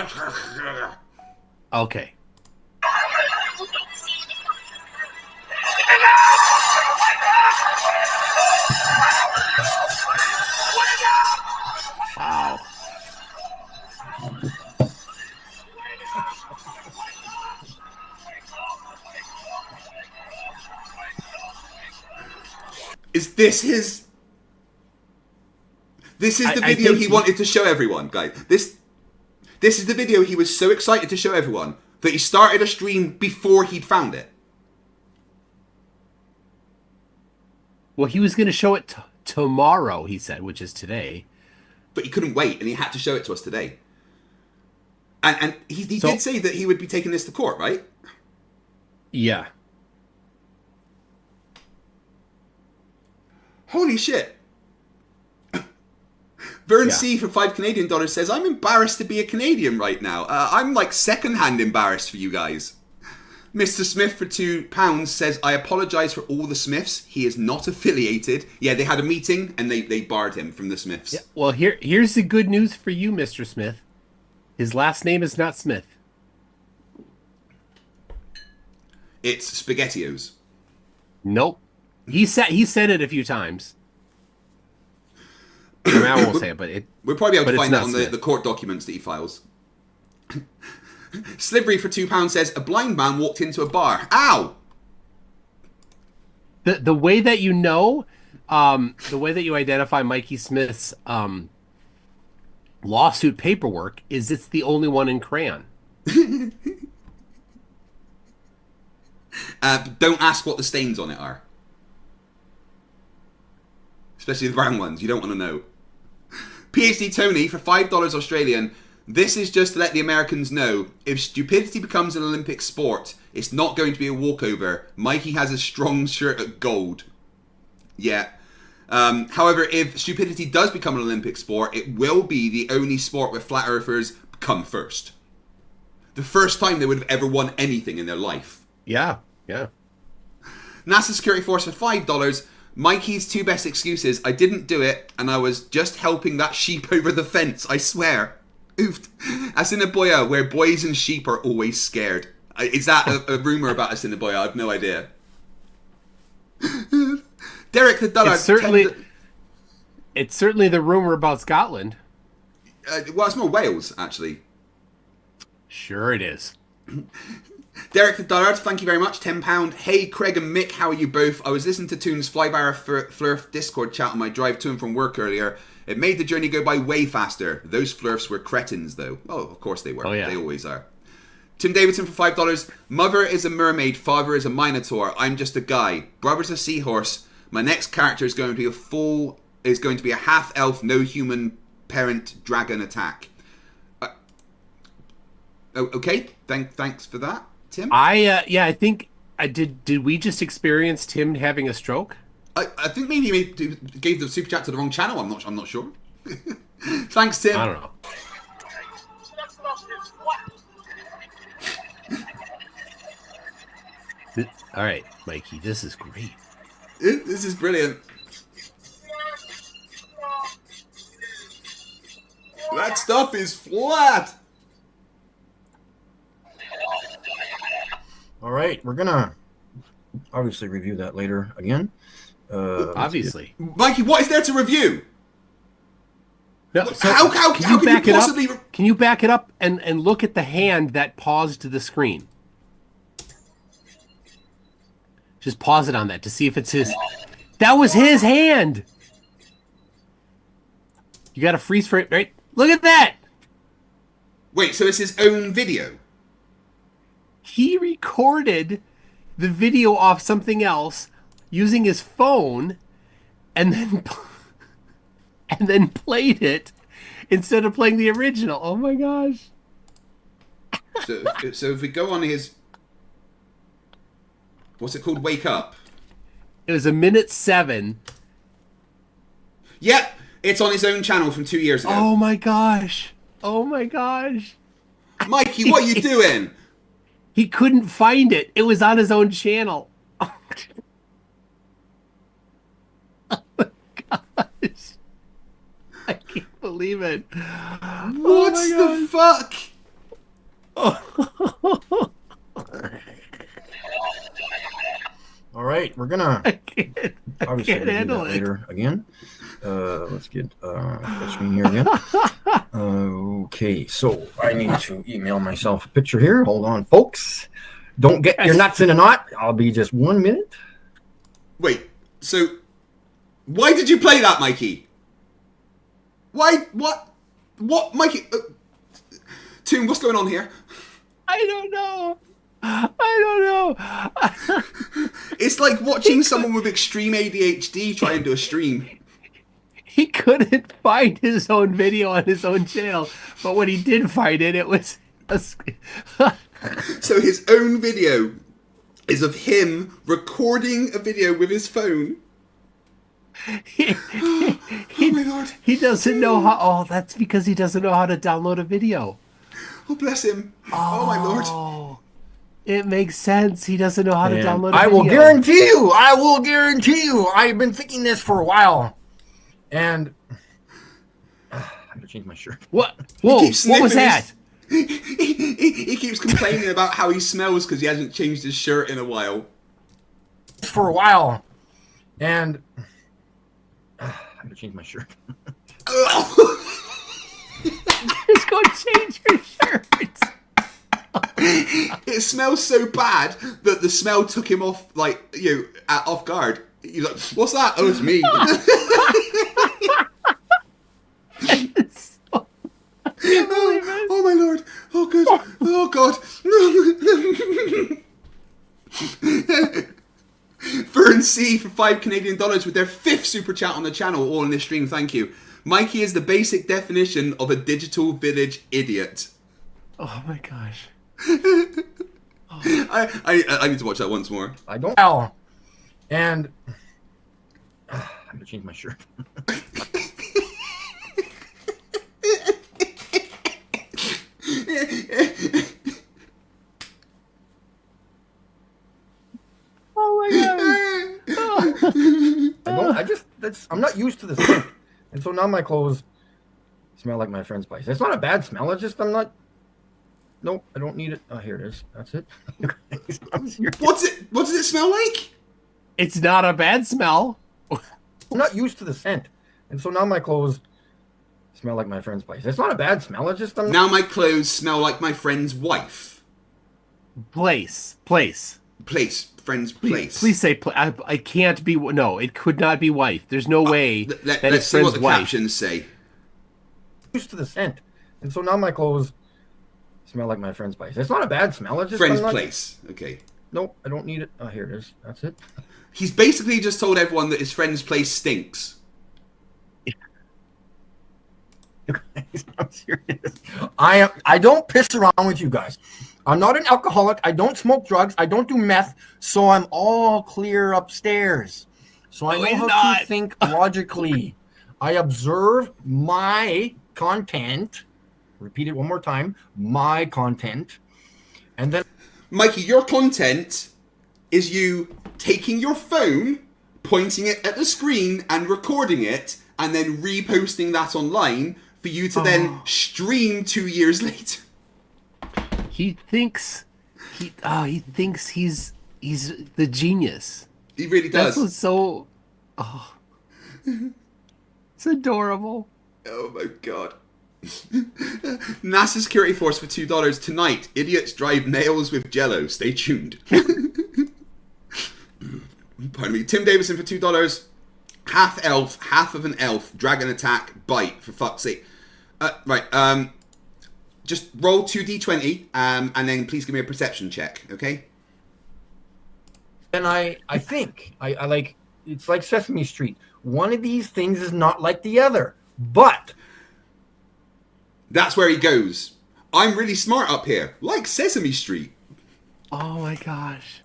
Okay. Wow. Is this his... This is the video he wanted to show everyone, guys. This is the video he was so excited to show everyone that he started a stream before he'd found it. Well, he was going to show it tomorrow, he said, which is today. But he couldn't wait, and he had to show it to us today. And he did say that he would be taking this to court, right? Yeah. Holy shit. Vern C for $5 Canadian says, I'm embarrassed to be a Canadian right now. I'm like secondhand embarrassed for you guys. Mr. Smith for £2 says, I apologise for all the Smiths. He is not affiliated. Yeah, they had a meeting and they barred him from the Smiths. Yeah, well, here's the good news for you, Mr. Smith. His last name is not Smith. It's SpaghettiOs. Nope. He said it a few times. I mean, I won't say it, but it. We'll probably be able to find that on Smith. the court documents that he files. Slippery for £2 says a blind man walked into a bar. Ow! The way that you know, the way that you identify Mikey Smith's lawsuit paperwork is it's the only one in crayon. Don't ask what the stains on it are. Especially the brown ones. You don't want to know. PhD Tony for $5 Australian. This is just to let the Americans know, if stupidity becomes an Olympic sport, it's not going to be a walkover. Mikey has a strong shirt at gold. Yeah. However, if stupidity does become an Olympic sport, it will be the only sport where flat earthers come first. The first time they would have ever won anything in their life. Yeah. NASA Security Force for $5. Mikey's two best excuses: I didn't do it, and I was just helping that sheep over the fence, I swear. Oofed. Assiniboia, where boys and sheep are always scared. Is that a rumour about Assiniboia? I have no idea. Derek the Dullard. It's certainly the rumour about Scotland. Well, it's more Wales, actually. Sure it is. Derek the Dullard, thank you very much. £10. Hey, Kreg and Mick, how are you both? I was listening to Toon's 5-hour Flerf Discord chat on my drive to and from work earlier. It made the journey go by way faster. Those Flerfs were cretins, though. Oh, of course they were. Oh, yeah. They always are. Tim Davidson for $5. Mother is a mermaid, father is a minotaur. I'm just a guy. Brother's a seahorse. My next character is going to be a half elf, no human parent dragon attack. Okay, thanks for that, Tim. I think did we just experience Tim having a stroke? I think maybe he gave the super chat to the wrong channel. I'm not sure. Thanks, Tim. I don't know. All right, Mikey, this is great. This is brilliant. That stuff is flat. All right, we're gonna obviously review that later again. Obviously, Mikey, what is there to review? No, so how can you possibly? Can you back it up and look at the hand that paused the screen? Just pause it on that to see if it's his. That was his hand. You got to freeze frame, right? Look at that. Wait, so it's his own video? He recorded the video off something else using his phone, and then played it instead of playing the original. Oh my gosh! So if we go on his, what's it called? Wake Up. It was 1:07. Yep, it's on his own channel from 2 years ago. Oh my gosh! Oh my gosh! Mikey, what are you doing? He couldn't find it. It was on his own channel. Oh my gosh. I can't believe it. What the fuck? All right, we're gonna obviously review handle that it. later again. Let's get full screen here again. Okay, so I need to email myself a picture here. Hold on, folks. Don't get your nuts in a knot. I'll be just 1 minute. Wait, so why did you play that, Mikey? Why? What, Mikey? Toon, what's going on here? I don't know. It's like watching someone with extreme ADHD try and do a stream. He couldn't find his own video on his own channel, but when he did find it, it was So his own video is of him recording a video with his phone. Oh my god. He doesn't know how. Oh, that's because he doesn't know how to download a video. Oh, bless him. Oh my lord. It makes sense. He doesn't know how to And download a video. I will guarantee you, I've been thinking this for a while. And I have to change my shirt. What? Whoa, what was that? He keeps complaining about how he smells because he hasn't changed his shirt in a while. For a while. And I gotta change my shirt. Just go change your shirt. It smells so bad that the smell took him off, off guard. He's like, "What's that?" "Oh, it's me." Oh my lord! Oh good! Oh god! Fern C for $5 with their 5th super chat on the channel, all in this stream. Thank you. Mikey is the basic definition of a digital village idiot. Oh my gosh. I need to watch that once more. I don't know. And I gotta change my shirt. Oh my god. I'm not used to this scent. And so now my clothes smell like my friend's place. It's not a bad smell. It's just Nope, I don't need it. Oh, here it is. That's it. What does it smell like? It's not a bad smell. I'm not used to the scent. And so now my clothes smell like my friend's place. It's not a bad smell. It's just Now my clothes smell like my friend's wife. Place. Friend's place. Please say I can't be. No, it could not be wife. There's no way that let's it's see friend's what the wife. captions say. Used to the scent. And so now my clothes smell like my friend's place. It's not a bad smell. It's just Friend's place. Okay. Nope, I don't need it. Oh, here it is. That's it. He's basically just told everyone that his friend's place stinks. I'm serious. I don't piss around with you guys. I'm not an alcoholic. I don't smoke drugs. I don't do meth. So I'm all clear upstairs. So I know how to think logically. I observe my content. Repeat it one more time. My content. And then... Mikey, your content is you taking your phone, pointing it at the screen and recording it, and then reposting that online for you to then stream 2 years later. He thinks he's the genius. He really does. That's what's so it's adorable. Oh my god. NASA Security Force for $2 tonight. Idiots drive nails with Jello. Stay tuned. Pardon me. Tim Davison for $2. Half elf, half of an elf. Dragon attack, bite. For fuck's sake. Right. Just roll 2d20, and then please give me a perception check, okay? And I think I like, it's like Sesame Street. One of these things is not like the other, but that's where he goes. I'm really smart up here, like Sesame Street. Oh my gosh.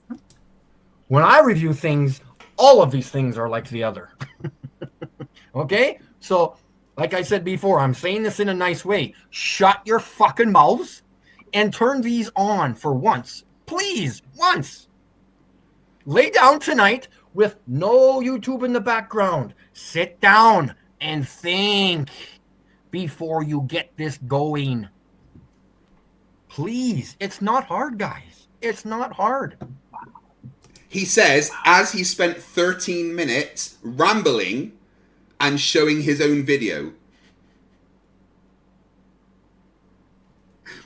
When I review things, all of these things are like the other. Okay? So, like I said before, I'm saying this in a nice way. Shut your fucking mouths and turn these on for once. Please, once. Lay down tonight with no YouTube in the background. Sit down and think before you get this going. Please. It's not hard, guys. It's not hard. He says, as he spent 13 minutes rambling and showing his own video.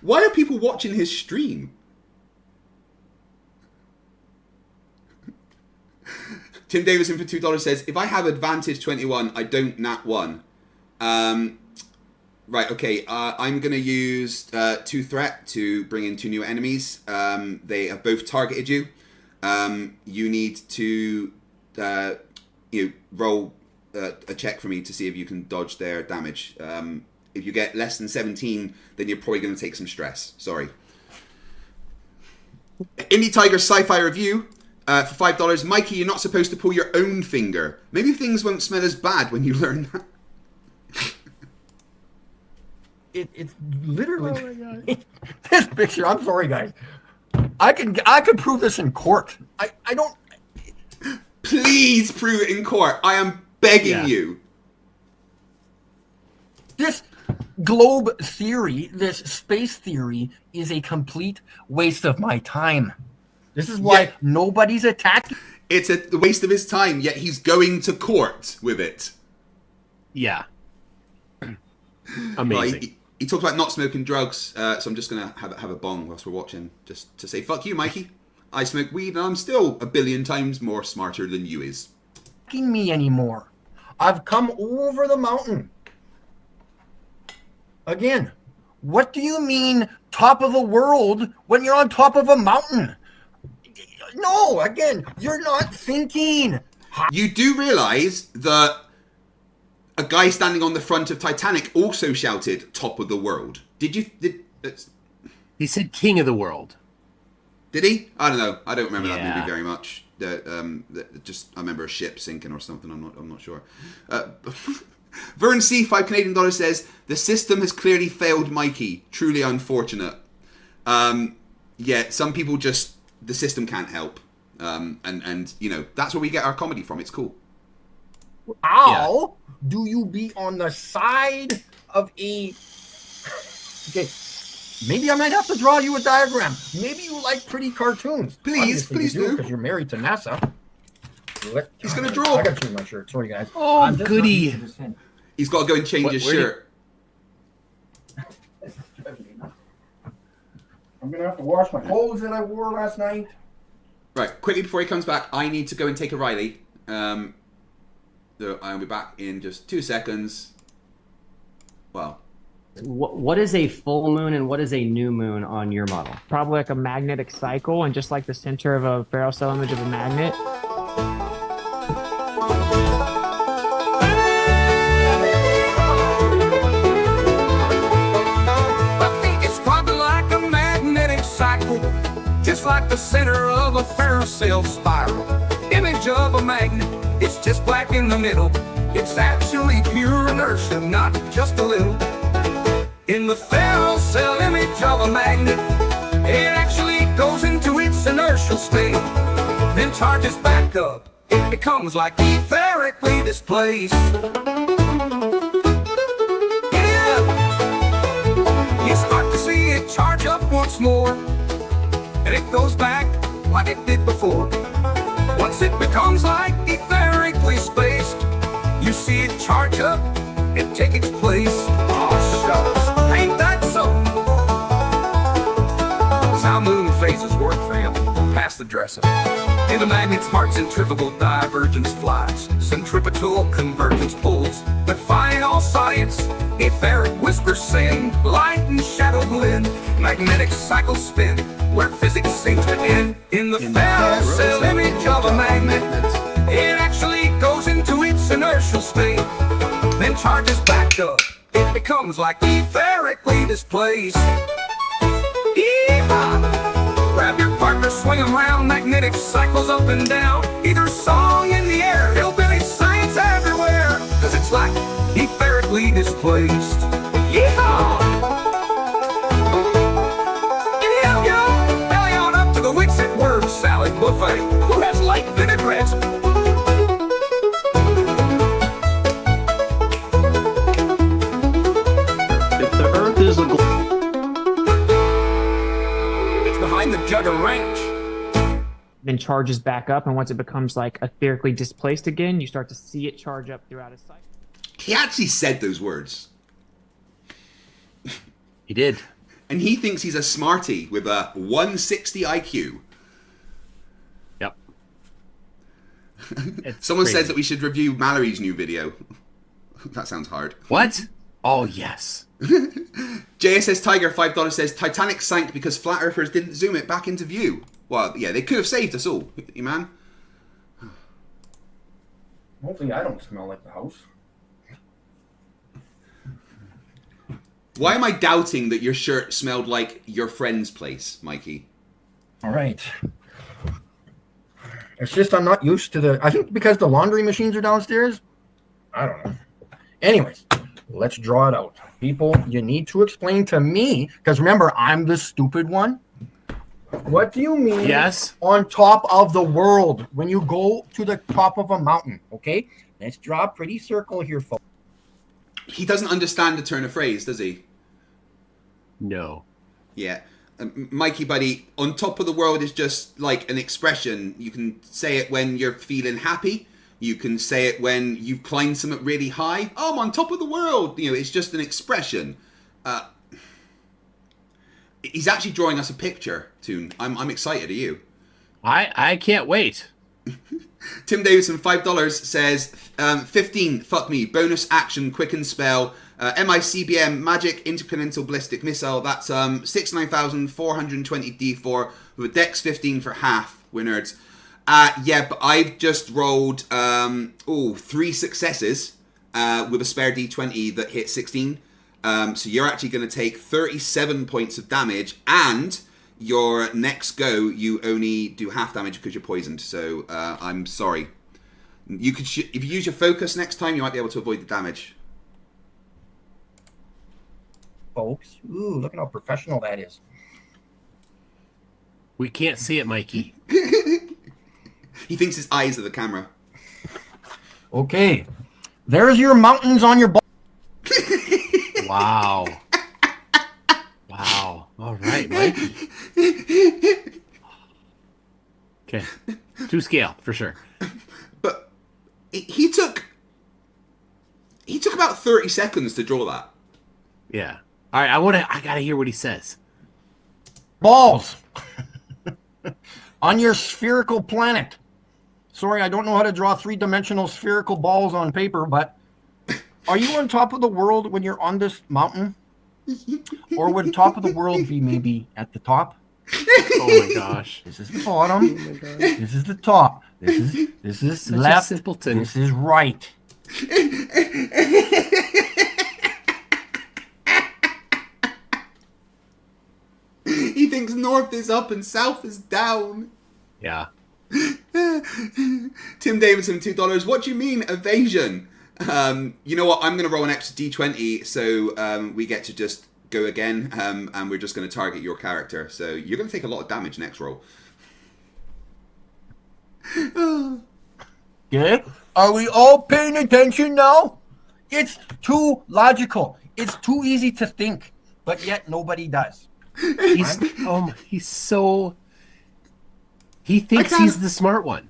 Why are people watching his stream? Tim Davison for $2 says, if I have advantage 21, I don't nat 1. Right, okay. I'm going to use 2 threat to bring in 2 new enemies. They have both targeted you. You need to roll a check for me to see if you can dodge their damage. If you get less than 17, then you're probably going to take some stress. Sorry. Indie Tiger Sci-Fi Review for $5. Mikey, you're not supposed to pull your own finger. Maybe things won't smell as bad when you learn that. It's literally... Oh my God. This picture, I'm sorry, guys. I could prove this in court. I don't... Please prove it in court. I am begging you. This globe theory, this space theory, is a complete waste of my time. This is why Yeah. nobody's attacking. It's a waste of his time, yet he's going to court with it. Yeah. Amazing. He talked about not smoking drugs, so I'm just going to have a bong whilst we're watching, just to say, fuck you, Mikey. I smoke weed and I'm still a billion times more smarter than you is. Me anymore. I've come over the mountain. Again, what do you mean top of the world when you're on top of a mountain? No, again, you're not thinking. You do realise that a guy standing on the front of Titanic also shouted top of the world. Did you? He said king of the world. Did he? I don't know. I don't remember that Yeah. movie very much. Just I remember a ship sinking or something. I'm not sure. Vern C, $5 Canadian says the system has clearly failed Mikey. Truly unfortunate. Yeah, some people just the system can't help. And you know that's where we get our comedy from. It's cool. How do you be on the side of a... Okay, maybe I might have to draw you a diagram. Maybe you like pretty cartoons. Please do. Because you're married to NASA. He's going to draw. I got to change my shirt. Sorry, guys. Oh, goody. He's got to go and change his shirt. I'm going to have to wash my clothes that I wore last night. Right, quickly before he comes back, I need to go and take a Riley. So I'll be back in just 2 seconds. Well, What is a full moon and what is a new moon on your model? Probably like a magnetic cycle, and just like the center of a barrel cell image of a magnet. I think it's probably like a magnetic cycle, just like the center of a ferrocell spiral. Image of a magnet, it's just black in the middle. It's actually pure inertia, not just a little. In the ferrocell image of a magnet, it actually goes into its inertial state, then charges back up. It becomes like etherically displaced. Yeah, you start to see it charge up once more, and it goes back like it did before. Once it becomes like etherically spaced, you see it charge up and take its place. Oh, shucks, ain't that so? That's how moon phases work, fam. Pass the dresser. In the magnet's heart, centrifugal divergence flies, centripetal convergence pulls. Defying all science, etheric whispers sing, light and shadow blend, magnetic cycles spin, where physics seems to end. In the ferrocell image of a magnet, it actually goes into its inertial state, then charges back up. It becomes like etherically displaced. Yeehaw! Grab your partner, swing around, magnetic cycles up and down. Either song in the air, hillbilly science everywhere, cause it's like etherically displaced. Yeehaw! Yo, belly on up to the Wixit word salad buffet. Who has light vinaigrettes? If the Earth is a It's behind the Jugger Ranch. Then charges back up, and once it becomes like etherically displaced again, you start to see it charge up throughout a cycle. he actually said those words. He did. And he thinks he's a smarty with a 160 IQ. Yep. Someone crazy. says that we should review Mallory's new video. That sounds hard. What? Oh, yes. JSS Tiger, $5 says, Titanic sank because flat earthers didn't zoom it back into view. Well, yeah, they could have saved us all, you man. Hopefully I don't smell like the house. Why am I doubting that your shirt smelled like your friend's place, Mikey? All right. It's just I'm not used to the... I think because the laundry machines are downstairs. I don't know. Anyways, let's draw it out. People, you need to explain to me, because remember, I'm the stupid one. What do you mean Yes. on top of the world when you go to the top of a mountain? Okay, let's draw a pretty circle here, folks. He doesn't understand the turn of phrase, does he? No. Yeah. Mikey, buddy, on top of the world is just like an expression. You can say it when you're feeling happy. You can say it when you've climbed something really high. Oh, I'm on top of the world. You know, it's just an expression. He's actually drawing us a picture, Toon. I'm excited. Are you? I can't wait. Tim Davidson, $5 says, 15, fuck me, bonus action, quicken spell, MICBM, magic intercontinental ballistic missile. That's 69,420 D4 with a dex 15 for half, winners. Yeah, but I've just rolled 3 successes with a spare D20 that hit 16. So you're actually going to take 37 points of damage, and your next go, you only do half damage because you're poisoned. So I'm sorry. You could if you use your focus next time, you might be able to avoid the damage. Folks, ooh, look at how professional that is. We can't see it, Mikey. He thinks his eyes are the camera. Okay, there's your mountains on your ball. Wow. Wow. All right, Mikey. Okay. 2 scale, for sure. But he took about 30 seconds to draw that. Yeah. All right, I gotta hear what he says. Balls on your spherical planet. Sorry, I don't know how to draw 3-dimensional spherical balls on paper, but are you on top of the world when you're on this mountain? Or would top of the world be maybe at the top? Oh my gosh. This is the bottom. Oh my gosh. This is the top. This is Such left. a simpleton. This is right. He thinks north is up and south is down. Yeah. Tim Davidson, $2. What do you mean evasion? You know what? I'm going to roll an extra D20, so we get to just go again, and we're just going to target your character. So you're going to take a lot of damage next roll. Okay. Are we all paying attention now? It's too logical. It's too easy to think, but yet nobody does. He thinks he's the smart one.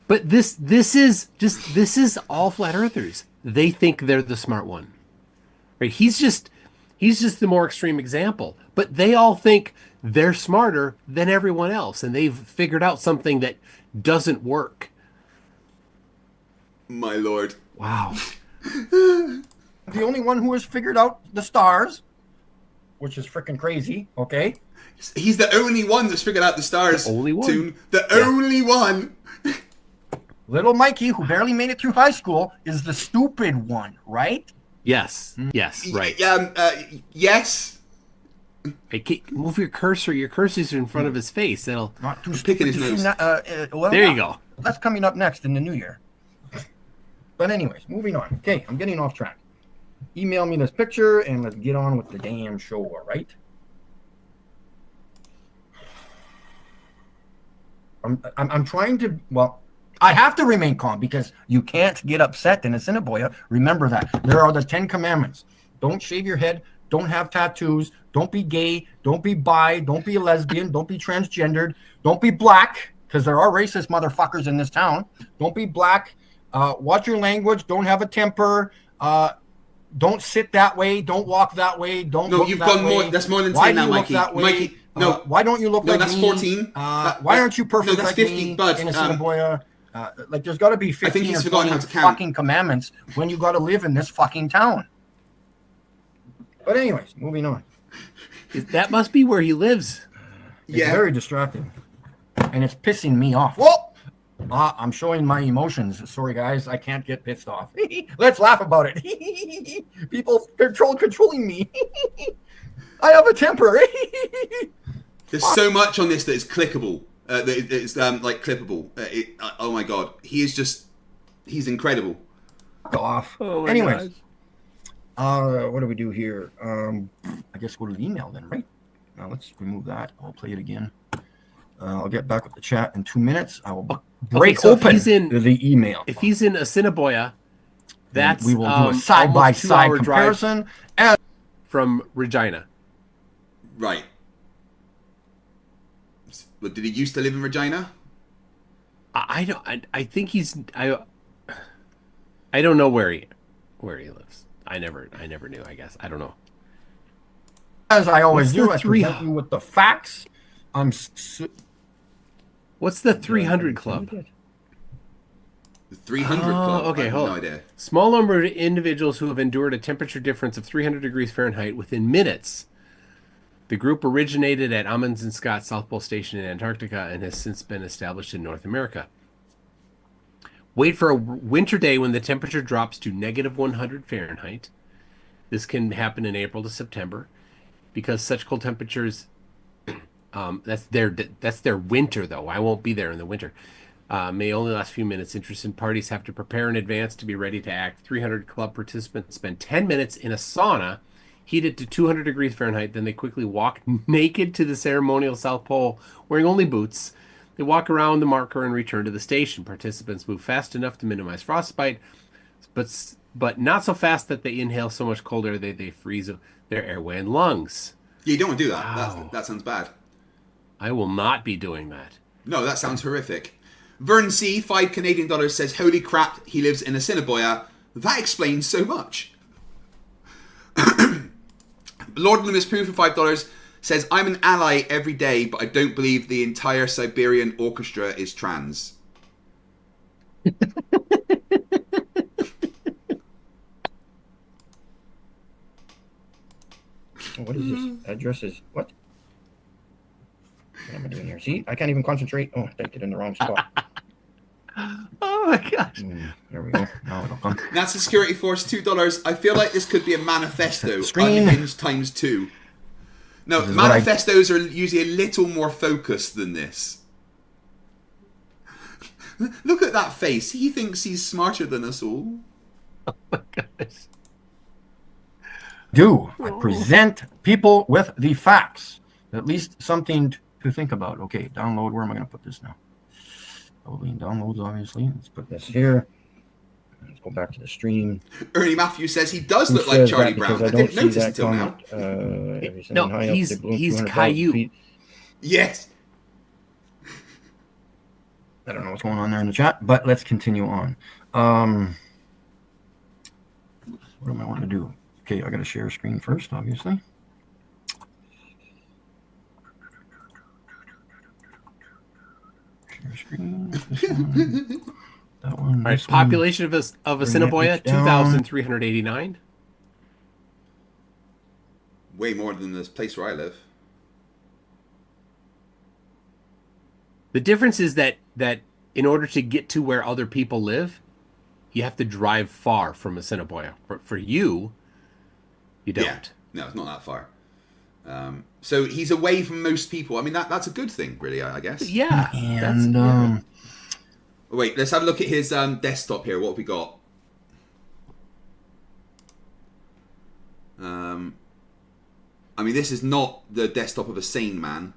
But this is all flat earthers. They think they're the smart one. Right? He's just the more extreme example. But they all think they're smarter than everyone else, and they've figured out something that doesn't work. My lord. Wow. The only one who has figured out the stars, which is freaking crazy, okay? He's the only one that's figured out the stars. The only one. Toon. Only one. Little Mikey, who barely made it through high school, is the stupid one, right? Yes. Yes, right. Yes. Hey, move your cursor. Your cursor's in front of his face. That'll not too picking his nose. There you go. That's coming up next in the new year. But anyways, moving on. Okay, I'm getting off track. Email me this picture and let's get on with the damn show, all right? I'm trying to, I have to remain calm because you can't get upset in a Cineboya. Remember that. There are the 10 commandments. Don't shave your head. Don't have tattoos. Don't be gay. Don't be bi. Don't be a lesbian. Don't be transgendered. Don't be black, because there are racist motherfuckers in this town. Don't be black. Watch your language. Don't have a temper. Don't sit that way. Don't walk that way. Don't No, look you've that gone way. more. That's more than 10 Why now, do you Mikey. look that way? Mikey, no. Why don't you look like that's me? 14. Why aren't you perfect that's like 50, me bud. in a Cineboya? Like, there's got to be 15 he's or forgotten 20 how to count. fucking commandments when you got to live in this fucking town. But anyways, moving on. That must be where he lives. It's very distracting. And it's pissing me off. Whoa! I'm showing my emotions. Sorry, guys. I can't get pissed off. Let's laugh about it. People controlling me. I have a temper. There's so much on this that is clickable. It's like clippable. Oh my god. He's incredible. Off. Oh my Anyways. gosh. What do we do here? I guess go to the email then, right? Now let's remove that. I'll play it again. I'll get back with the chat in 2 minutes. I will break open the email. If he's in Assiniboia, that's we will do a side-by-side comparison. And from Regina. Right. But did he used to live in Regina? I don't. I think he's. I don't know where he lives. I never knew. I guess I don't know. As I always What's do, the I present you with the facts. What's the 300 Club? The 300 Club? Okay, I have hold no on. idea. Small number of individuals who have endured a temperature difference of 300 degrees Fahrenheit within minutes. The group originated at Amundsen Scott South Pole Station in Antarctica and has since been established in North America. Wait for a winter day when the temperature drops to negative 100 Fahrenheit. This can happen in April to September because such cold temperatures, that's their winter, though. I won't be there in the winter. May only last a few minutes. Interested parties have to prepare in advance to be ready to act. 300 club participants spend 10 minutes in a sauna heated to 200 degrees Fahrenheit. Then they quickly walk naked to the ceremonial South Pole, wearing only boots. They walk around the marker and return to the station. Participants move fast enough to minimize frostbite, but not so fast that they inhale so much cold air that they freeze their airway and lungs. Yeah, you don't want to do that. Wow. That sounds bad. I will not be doing that. No, that sounds horrific. Vern C, $5 Canadian says, holy crap, he lives in a Assiniboia. That explains so much. Lord Loomis Poo for $5 says, I'm an ally every day, but I don't believe the entire Siberian Orchestra is trans. What is this? Address is what? What am I doing here? See, I can't even concentrate. Oh, I typed it in the wrong spot. Oh my gosh. There we go. Now it'll come. NASA Security Force, $2. I feel like this could be a manifesto. Screen. Unhinged times 2. No, This is manifestos are usually a little more focused than this. Look at that face. He thinks he's smarter than us all. Oh my gosh. I present people with the facts. At least something to think about. Okay, download. Where am I going to put this now? Loading downloads, obviously. Let's put this here. Let's go back to the stream. Ernie Matthews says he does look like Charlie Brown. I didn't notice until now. No, he's Caillou. Yes. I don't know what's going on there in the chat, but let's continue on. What am I wanting to do? Okay, I got to share a screen first, obviously. Share screen. This one. That one. All right, population of Assiniboia, 2,389. Way more than this place where I live. The difference is that in order to get to where other people live, you have to drive far from Assiniboia. For you, you don't. Yeah. No, it's not that far. So he's away from most people. I mean, that's a good thing, really, I guess. Yeah. And wait, let's have a look at his desktop here. What have we got? I mean, this is not the desktop of a sane man.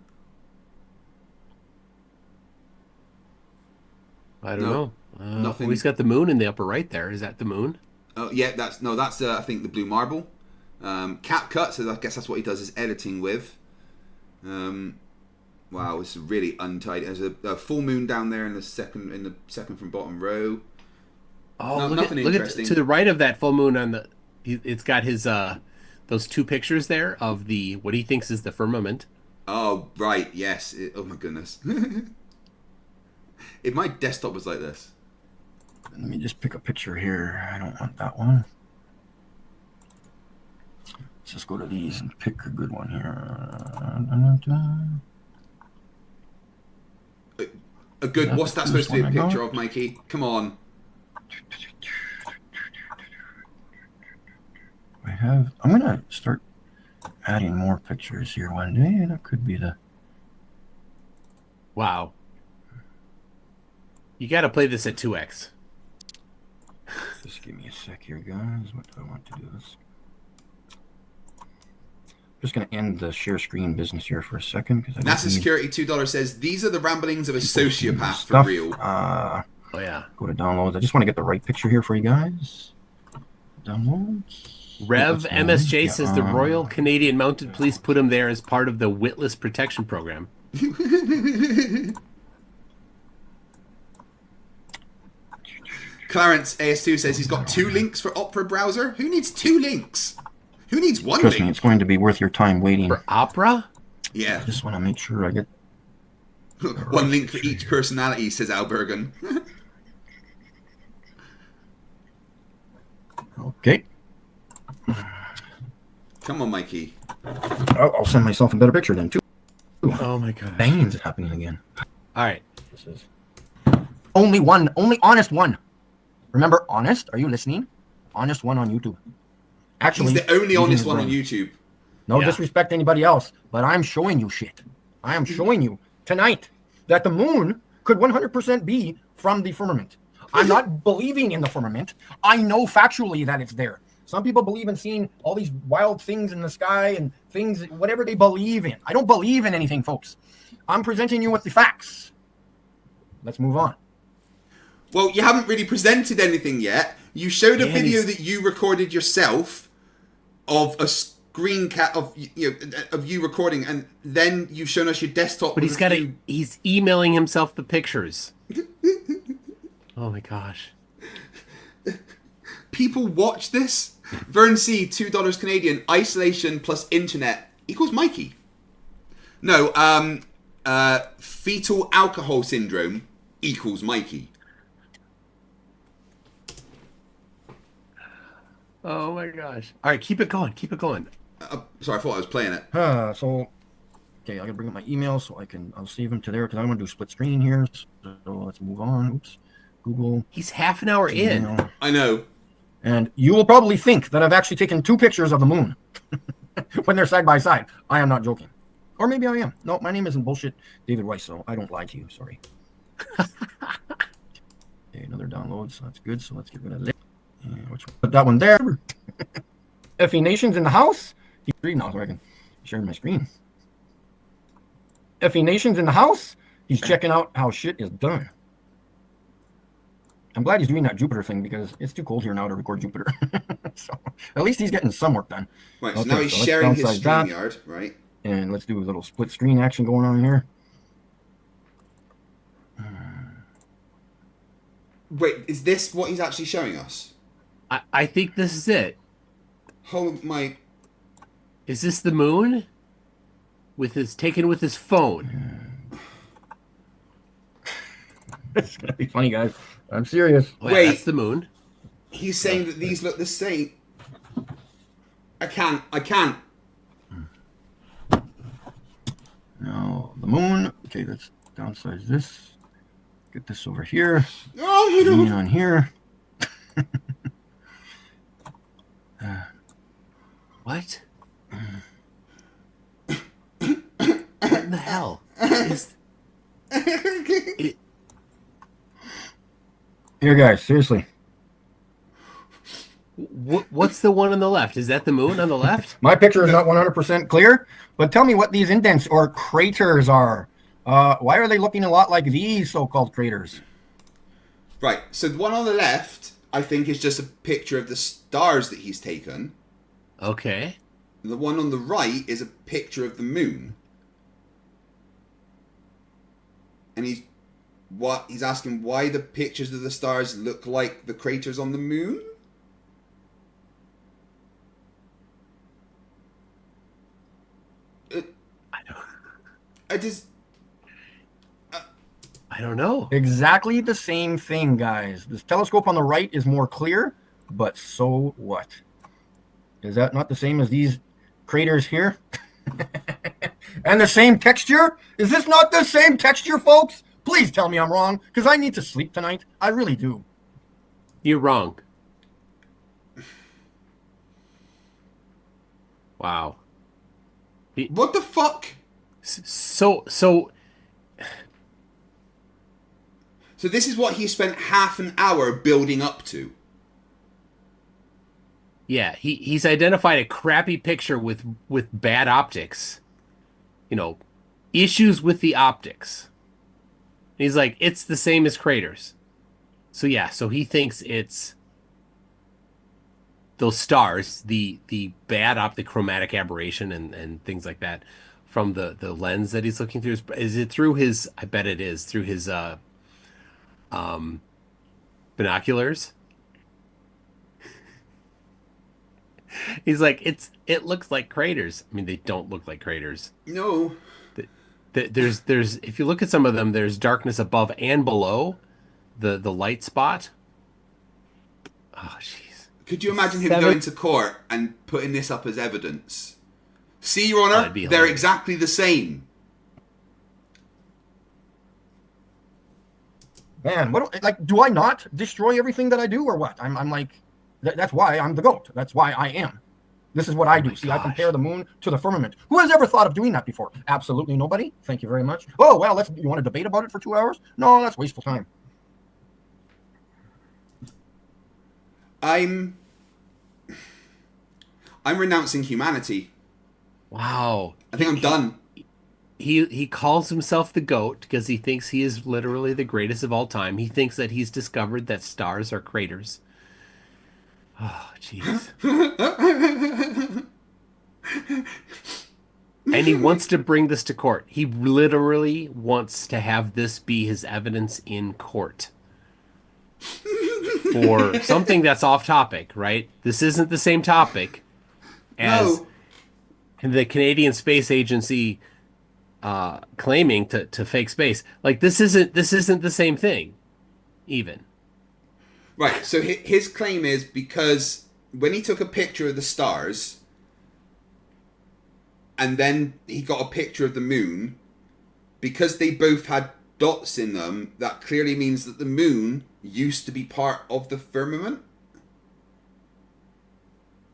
I don't know. Nothing. Well, he's got the moon in the upper right there. Is that the moon? Oh, yeah, that's I think the blue marble. CapCut, so I guess that's what he does his editing with. Wow, this is really untidy. There's a full moon down there in the second from bottom row. Oh, no, nothing interesting. To the right of that full moon on the. It's got his those two pictures there of the what he thinks is the firmament. Oh right, yes. Oh my goodness. If my desktop was like this. Let me just pick a picture here. I don't want that one. Let's just go to these and pick a good one here. A good. What's that supposed to be a picture of, Mikey? Come on. I'm gonna start adding more pictures here one day. That could be the. Wow. You got to play this at 2x. Just give me a sec here, guys. What do I want to do? This. I'm just going to end the share screen business here for a second. NASA Security $2 says, these are the ramblings of a sociopath for real. Oh, yeah. Go to downloads. I just want to get the right picture here for you guys. Downloads. Rev Witless MSJ Moon. says the Royal Canadian Mounted Police put him there as part of the Witless Protection Program. Clarence AS2 says he's got 2 links for Opera browser. Who needs 2 links? Who needs 1 Trust link? me, it's going to be worth your time waiting. For Opera? Yeah. I just want to make sure I get 1 link for each personality, says Albergan. Okay. Come on, Mikey. I'll send myself a better picture then, too. Oh my god. Banging's happening again. All right. This is only honest one. Remember, honest? Are you listening? Honest one on YouTube. Actually, he's the only using honest his one on brain. YouTube. No Yeah. disrespect to anybody else, but I'm showing you shit. I am showing you tonight that the moon could 100% be from the firmament. I'm not believing in the firmament. I know factually that it's there. Some people believe in seeing all these wild things in the sky and things, whatever they believe in. I don't believe in anything, folks. I'm presenting you with the facts. Let's move on. Well, you haven't really presented anything yet. You showed a Yeah, video he's- that you recorded yourself of a screen cap of you recording, and then you've shown us your desktop. But with he's a got few- he's emailing himself the pictures. Oh my gosh. People watch this. Vern C, $2 Canadian. Isolation plus internet equals Mikey. No, fetal alcohol syndrome equals Mikey. Oh my gosh. All right, keep it going. Keep it going. Sorry, I thought I was playing it. Okay, I gotta bring up my email so I'll save them to there because I'm gonna do split screen here. So let's move on. Oops. Google. He's half an hour in. Email. I know. And you will probably think that I've actually taken 2 pictures of the moon when they're side by side. I am not joking. Or maybe I am. No, my name isn't bullshit David Weiss, so I don't lie to you. Sorry. Okay, another download, so that's good. So let's get rid of that. Put that one there. FE Nation's in the house. He's reading now, so I can share my screen. FE Nation's in the house. He's checking out how shit is done. I'm glad he's doing that Jupiter thing because it's too cold here now to record Jupiter. So at least he's getting some work done. Right, so Okay, now he's so let's sharing his downsize that. StreamYard, right? And let's do a little split screen action going on here. Wait, is this what he's actually showing us? I think this is it. Oh my! Is this the moon? Taken with his phone. It's gonna be funny, guys. I'm serious. Oh, yeah, Wait. that's the moon. He's saying that these look the same. I can't. Now the moon. Okay, let's downsize this. Get this over here. Oh, Zoom in on here. What? What in the hell? Here, guys. Seriously. What's the one on the left? Is that the moon on the left? My picture is not 100% clear, but tell me what these indents or craters are. Why are they looking a lot like these so-called craters? Right, so the one on the left, I think, is just a picture of the stars that he's taken. Okay. The one on the right is a picture of the moon. And he's asking why the pictures of the stars look like the craters on the moon? I don't know. Exactly the same thing, guys. This telescope on the right is more clear, but so what? Is that not the same as these craters here? And the same texture? Is this not the same texture, folks? Please tell me I'm wrong, because I need to sleep tonight. I really do. You're wrong. Wow. What the fuck? So this is what he spent half an hour building up to. yeah, he's identified a crappy picture with bad optics. You know, issues with the optics. He's like, it's the same as craters. So yeah, so he thinks it's those stars, the bad optic chromatic aberration and things like that from the lens that he's looking through, is it through his, I bet it is through his binoculars? He's like, it looks like craters. I mean, they don't look like craters. No. There's if you look at some of them, there's darkness above and below the light spot. Oh, jeez. Could you imagine him going to court and putting this up as evidence? See, Your Honor, they're hilarious. exactly the same. Man, do I not destroy everything that I do, or what? I'm like, that's why I'm the GOAT. That's why I am. This is what I do. See, I compare the moon to the firmament. Who has ever thought of doing that before? Absolutely nobody. Thank you very much. Oh, well, you want to debate about it for 2 hours? No, that's wasteful time. I'm renouncing humanity. Wow. I think I'm done. He calls himself the GOAT because he thinks he is literally the greatest of all time. He thinks that he's discovered that stars are craters. Oh, jeez. And he wants to bring this to court. He literally wants to have this be his evidence in court for something that's off topic, right? This isn't the same topic as the Canadian Space Agency claiming to fake space. Like, this isn't the same thing, even. Right, so his claim is because when he took a picture of the stars and then he got a picture of the moon, because they both had dots in them, that clearly means that the moon used to be part of the firmament?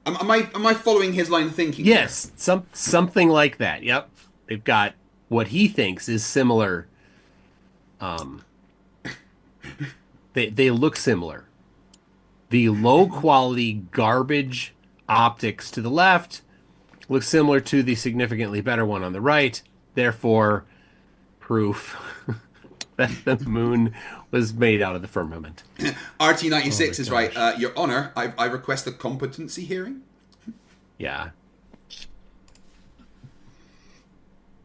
Am I following his line of thinking? Yes, something like that. Yep. They've got what he thinks is similar. They look similar. The low quality garbage optics to the left look similar to the significantly better one on the right. Therefore, proof that the moon was made out of the firmament. RT96 is right. Your Honor, I request a competency hearing. Yeah.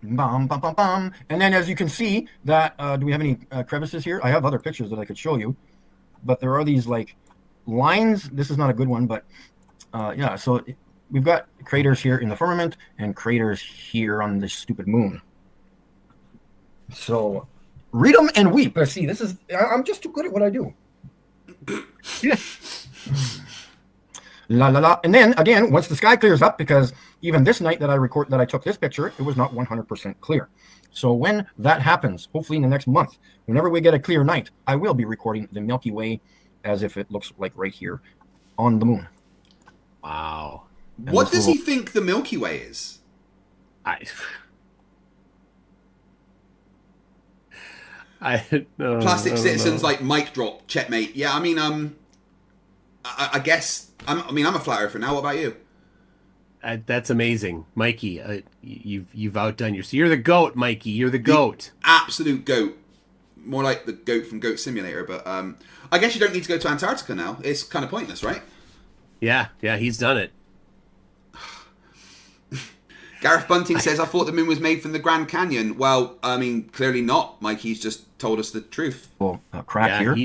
Bum, bum, bum, bum. And then, as you can see, that do we have any crevices here? I have other pictures that I could show you, but there are these like lines. This is not a good one, but yeah. So we've got craters here in the firmament and craters here on this stupid moon. So read them and weep. Let's see. I'm just too good at what I do. Yeah. La la la. And then again, once the sky clears up, because even this night that I took this picture, it was not 100% clear. So when that happens, hopefully in the next month, whenever we get a clear night, I will be recording the Milky Way as if it looks like right here on the moon. Wow. And what does he think the Milky Way is? Plastic citizens like mic drop, checkmate. Yeah, I mean, I guess I'm a flat earther now. What about you? That's amazing, Mikey. You've outdone yourself. You're the GOAT, Mikey. You're the GOAT. Absolute GOAT. More like the GOAT from Goat Simulator. But I guess you don't need to go to Antarctica now. It's kind of pointless, right? Yeah, he's done it. Gareth Bunting says, I thought the moon was made from the Grand Canyon. Well, I mean, clearly not. Mikey's just told us the truth. Well, crack here.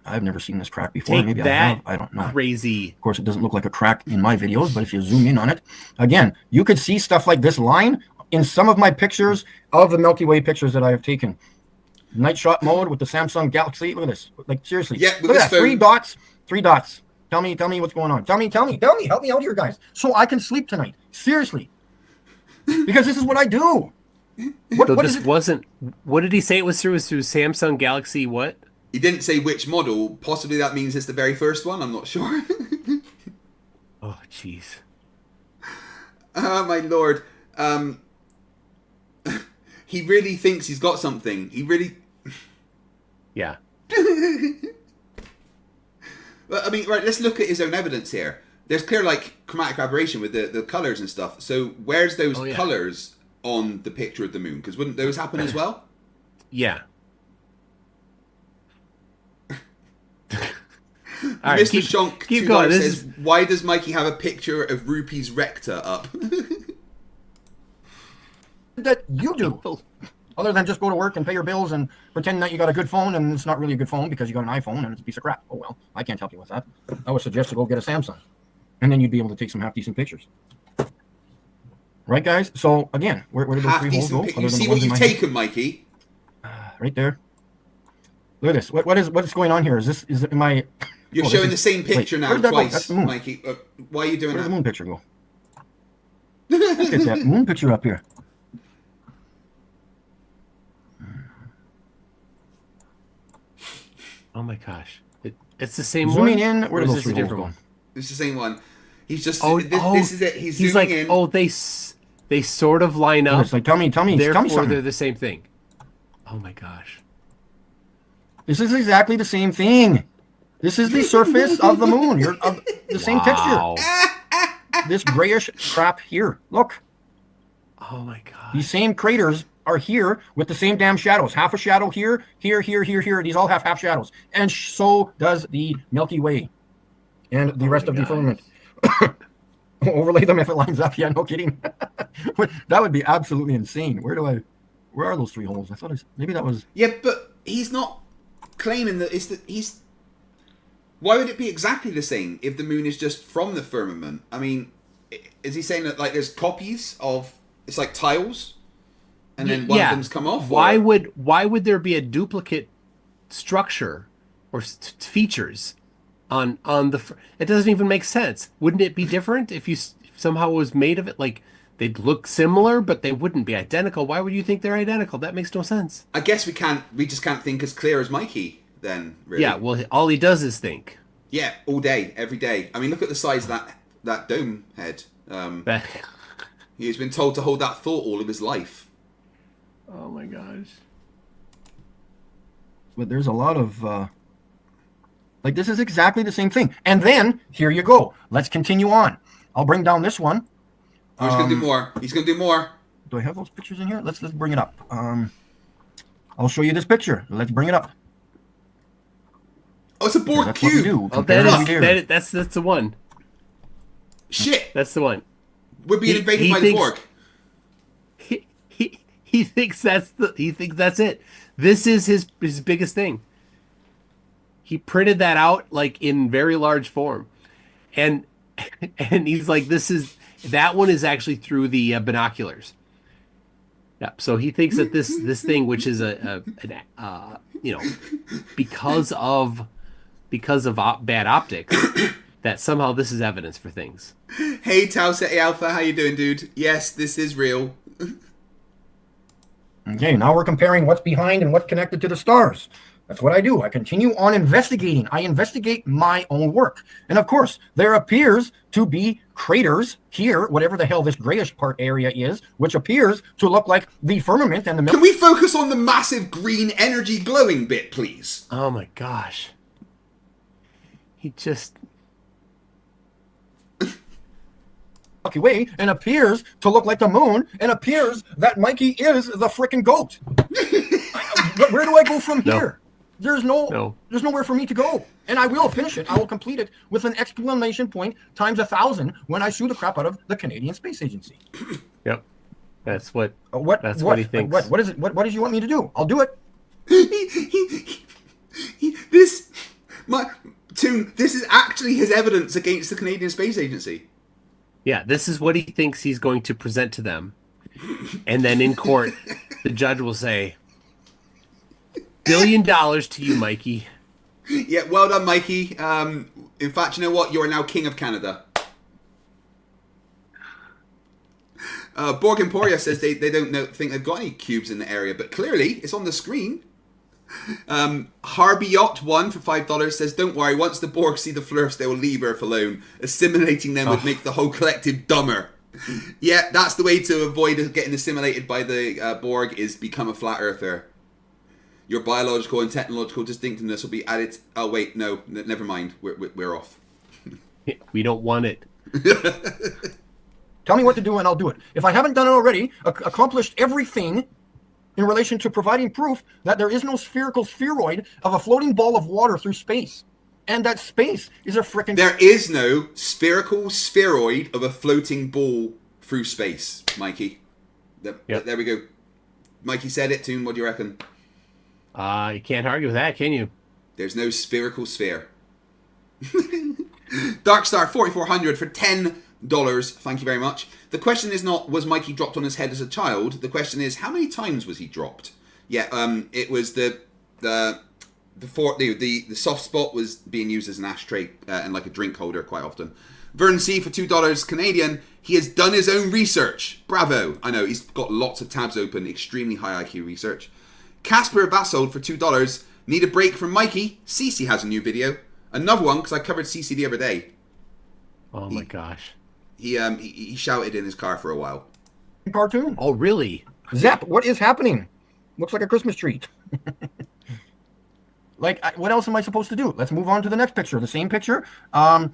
I've never seen this crack before. Take Maybe I that have. I don't know. Crazy. Of course, it doesn't look like a crack in my videos, but if you zoom in on it, again, you could see stuff like this line in some of my pictures of the Milky Way pictures that I have taken. Night shot mode with the Samsung Galaxy. Look at this. Like, seriously. Yeah, look at that. 3 dots. 3 dots. Tell me what's going on. Tell me. Help me out here, guys, so I can sleep tonight. Seriously. Because this is what I do. What did he say it was through? It was through Samsung Galaxy what? He didn't say which model. Possibly that means it's the very first one. I'm not sure. Oh, jeez. Oh, my lord. He really thinks he's got something. He really... Yeah. Well, I mean, right, let's look at his own evidence here. There's clear, like, chromatic aberration with the colours and stuff. So where's those colours on the picture of the moon? Because wouldn't those happen as well? right, Mr. Shonk keep going. says, why does Mikey have a picture of Rupee's rector up? That you do. Other than just go to work and pay your bills and pretend that you got a good phone, and it's not really a good phone because you got an iPhone and it's a piece of crap. Oh well, I can't help you with that. I would suggest to go get a Samsung, and then you'd be able to take some half decent pictures. Right, guys? So again, where did those 3 holes go? You see what you've taken, Mikey? Right there. Look at this. What's going on here? Am I? You're showing the same picture now twice, That's the moon. Mikey. Why are you doing Where that? did the moon picture go? Let's get that moon picture up here. Oh my gosh. It's the same Zooming one? in, where Or do is those this a 3 holes different go? one? It's the same one. He's just. This is it. He's he's zooming like, in. oh, they sort of line up. It's like, tell me Therefore, something. they're the same thing. Oh my gosh. This is exactly the same thing. This is the surface of the moon. You're the same texture. This grayish crap here. Look. Oh my god. These same craters are here with the same damn shadows. Half a shadow here, here. These all have half shadows. And so does the Milky Way and the rest of the firmament. Overlay them if it lines up. Yeah, no kidding. That would be absolutely insane. Where are those 3 holes? I thought maybe that was... Yeah, but he's not claiming that he's... Why would it be exactly the same if the moon is just from the firmament? I mean, is he saying that like there's copies of... It's like tiles? And then one of them's come off? Why would there be a duplicate structure or features on the? It doesn't even make sense. Wouldn't it be different if you somehow was made of it? Like they'd look similar, but they wouldn't be identical. Why would you think they're identical? That makes no sense. I guess we just can't think as clear as Mikey then. Really. Yeah. Well, all he does is think. Yeah, all day, every day. I mean, look at the size of that dome head. He's been told to hold that thought all of his life. Oh my gosh. But there's a lot of like this is exactly the same thing. And then here you go. Let's continue on. I'll bring down this one. Oh, he's gonna do more. He's gonna do more. Do I have those pictures in here? Let's bring it up. I'll show you this picture. Let's bring it up. Oh, it's a Borg cube. Oh, that's the one. Shit. That's the one. We're being invaded by the Borg. He thinks that's it. This is his biggest thing. He printed that out like in very large form, and he's like, that one is actually through the binoculars. Yeah, so he thinks that this thing, which is because of bad optics, that somehow this is evidence for things. Hey Tau Ceti Alpha, how you doing, dude? Yes, this is real. Okay, now we're comparing what's behind and what's connected to the stars. That's what I do. I continue on investigating. I investigate my own work. And of course, there appears to be craters here, whatever the hell this grayish part area is, which appears to look like the firmament and the... Can we focus on the massive green energy glowing bit, please? Oh my gosh. He just... Milky Way, and appears to look like the moon, and appears that Mikey is the frickin' goat. Where do I go from here? There's nowhere for me to go. And I will finish it. I will complete it with an exclamation point times 1,000 when I sue the crap out of the Canadian Space Agency. Yep. That's what he thinks. What is it? What does you want me to do? I'll do it. This is actually his evidence against the Canadian Space Agency. Yeah, this is what he thinks he's going to present to them. And then in court, the judge will say, $1 billion to you, Mikey. Yeah, well done, Mikey. In fact, you know what? You are now King of Canada. Borg Emporia says they don't think they've got any cubes in the area, but clearly it's on the screen. Harby Yacht 1 for $5 says, don't worry, once the Borg see the Flerfs, they will leave Earth alone. Assimilating them would make the whole collective dumber. Yeah, that's the way to avoid getting assimilated by the Borg, is become a flat earther. Your biological and technological distinctiveness will be added. Oh wait, no, never mind. We're off. We don't want it. Tell me what to do and I'll do it. If I haven't done it already, accomplished everything in relation to providing proof that there is no spherical spheroid of a floating ball of water through space. and that space is a freaking. There is no spherical spheroid of a floating ball through space, Mikey. There we go. Mikey said it, Toon. What do you reckon? You can't argue with that, can you? There's no spherical sphere. Darkstar 4400 for $10. Thank you very much. The question is not, was Mikey dropped on his head as a child? The question is, how many times was he dropped? Yeah, it was the soft spot was being used as an ashtray and like a drink holder quite often. Vern C for $2 Canadian. He has done his own research. Bravo. I know, he's got lots of tabs open, extremely high IQ research. Casper Vassold for $2. Need a break from Mikey? Cece has a new video. Another one, because I covered Cece the other day. Oh my gosh. He shouted in his car for a while. Cartoon. Oh, really? Zap, what is happening? Looks like a Christmas tree. What else am I supposed to do? Let's move on to the next picture. The same picture of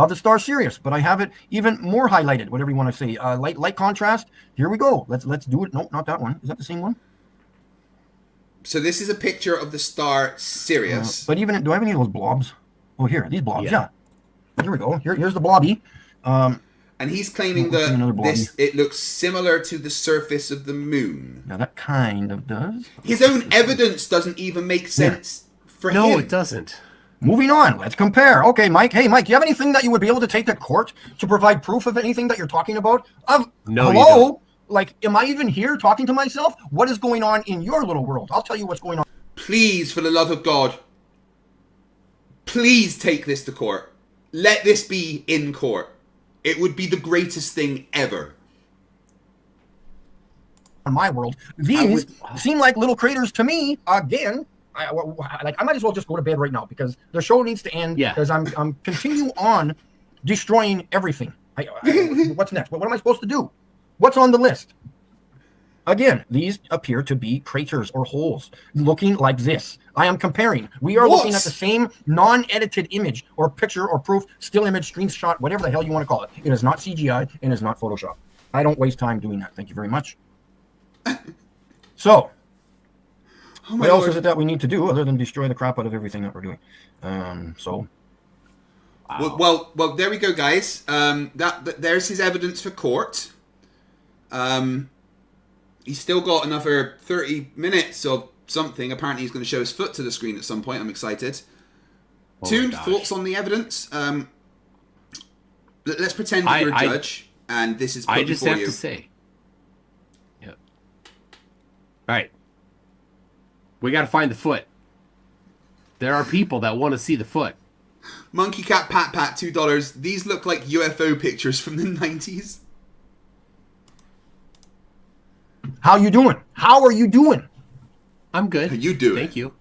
the star Sirius, but I have it even more highlighted, whatever you want to say. Light contrast. Here we go. Let's do it. No, not that one. Is that the same one? So this is a picture of the star Sirius. But even, do I have any of those blobs? Oh, here, these blobs, yeah. Here we go. Here's the blobby. And he's claiming that it looks similar to the surface of the moon. Yeah, that kind of does. His own evidence doesn't even make sense for him. No, it doesn't. Moving on, let's compare. Okay, Mike. Hey, Mike, do you have anything that you would be able to take to court to provide proof of anything that you're talking about? No, hello? you don't. Like, am I even here talking to myself? What is going on in your little world? I'll tell you what's going on. Please, for the love of God, please take this to court. Let this be in court. It would be the greatest thing ever. In my world, these seem like little craters to me. Again, I might as well just go to bed right now because the show needs to end. Yeah. Because I'm continue on destroying everything. What's next? What am I supposed to do? What's on the list? Again, these appear to be craters or holes looking like this. I am comparing. We are looking at the same non-edited image or picture or proof, still image, screenshot, whatever the hell you want to call it. It is not CGI and it is not Photoshop. I don't waste time doing that. Thank you very much. So, what else is it that we need to do other than destroy the crap out of everything that we're doing? Well, there we go, guys. There's his evidence for court. He's still got another 30 minutes of something. Apparently, he's going to show his foot to the screen at some point. I'm excited. Toon, thoughts on the evidence? Let's pretend that you're a judge, and this is put I just before have you. to say. Yep. All right. We got to find the foot. There are people that want to see the foot. Monkey Cat Pat Pat, $2. These look like UFO pictures from the 90s. How you doing? How are you doing? I'm good. How you doing? Thank you.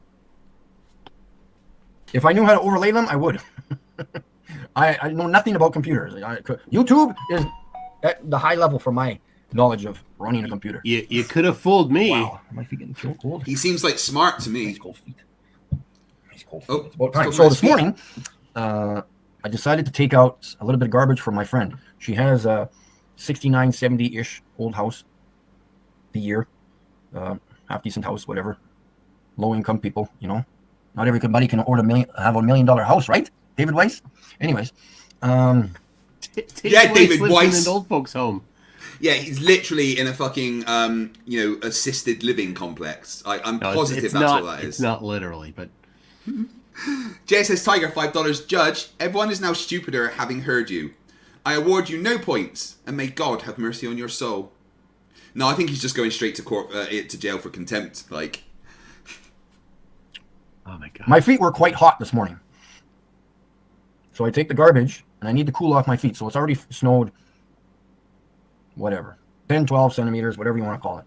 If I knew how to overlay them, I would. I know nothing about computers. YouTube is at the high level for my knowledge of running a computer. You could have fooled me. Wow, am I getting so cold? He seems like smart to me. Nice cold feet. Nice cold feet. It's about time. So this morning, I decided to take out a little bit of garbage from my friend. She has a 69, 70-ish old house. The year, half decent house, whatever. Low income people, you know. Not everybody can have $1 million house, right? David Weiss. Anyways, David Weiss in an old folks' home. Yeah, he's literally in a fucking assisted living complex. I'm positive that's what that is. It's not literally, but. Jay says, Tiger, $5. Judge, everyone is now stupider having heard you. I award you no points, and may God have mercy on your soul. No, I think he's just going straight to court, to jail for contempt. Like, oh my God. My feet were quite hot this morning, so I take the garbage and I need to cool off my feet. So it's already snowed, whatever, 10, 12 centimeters, whatever you want to call it.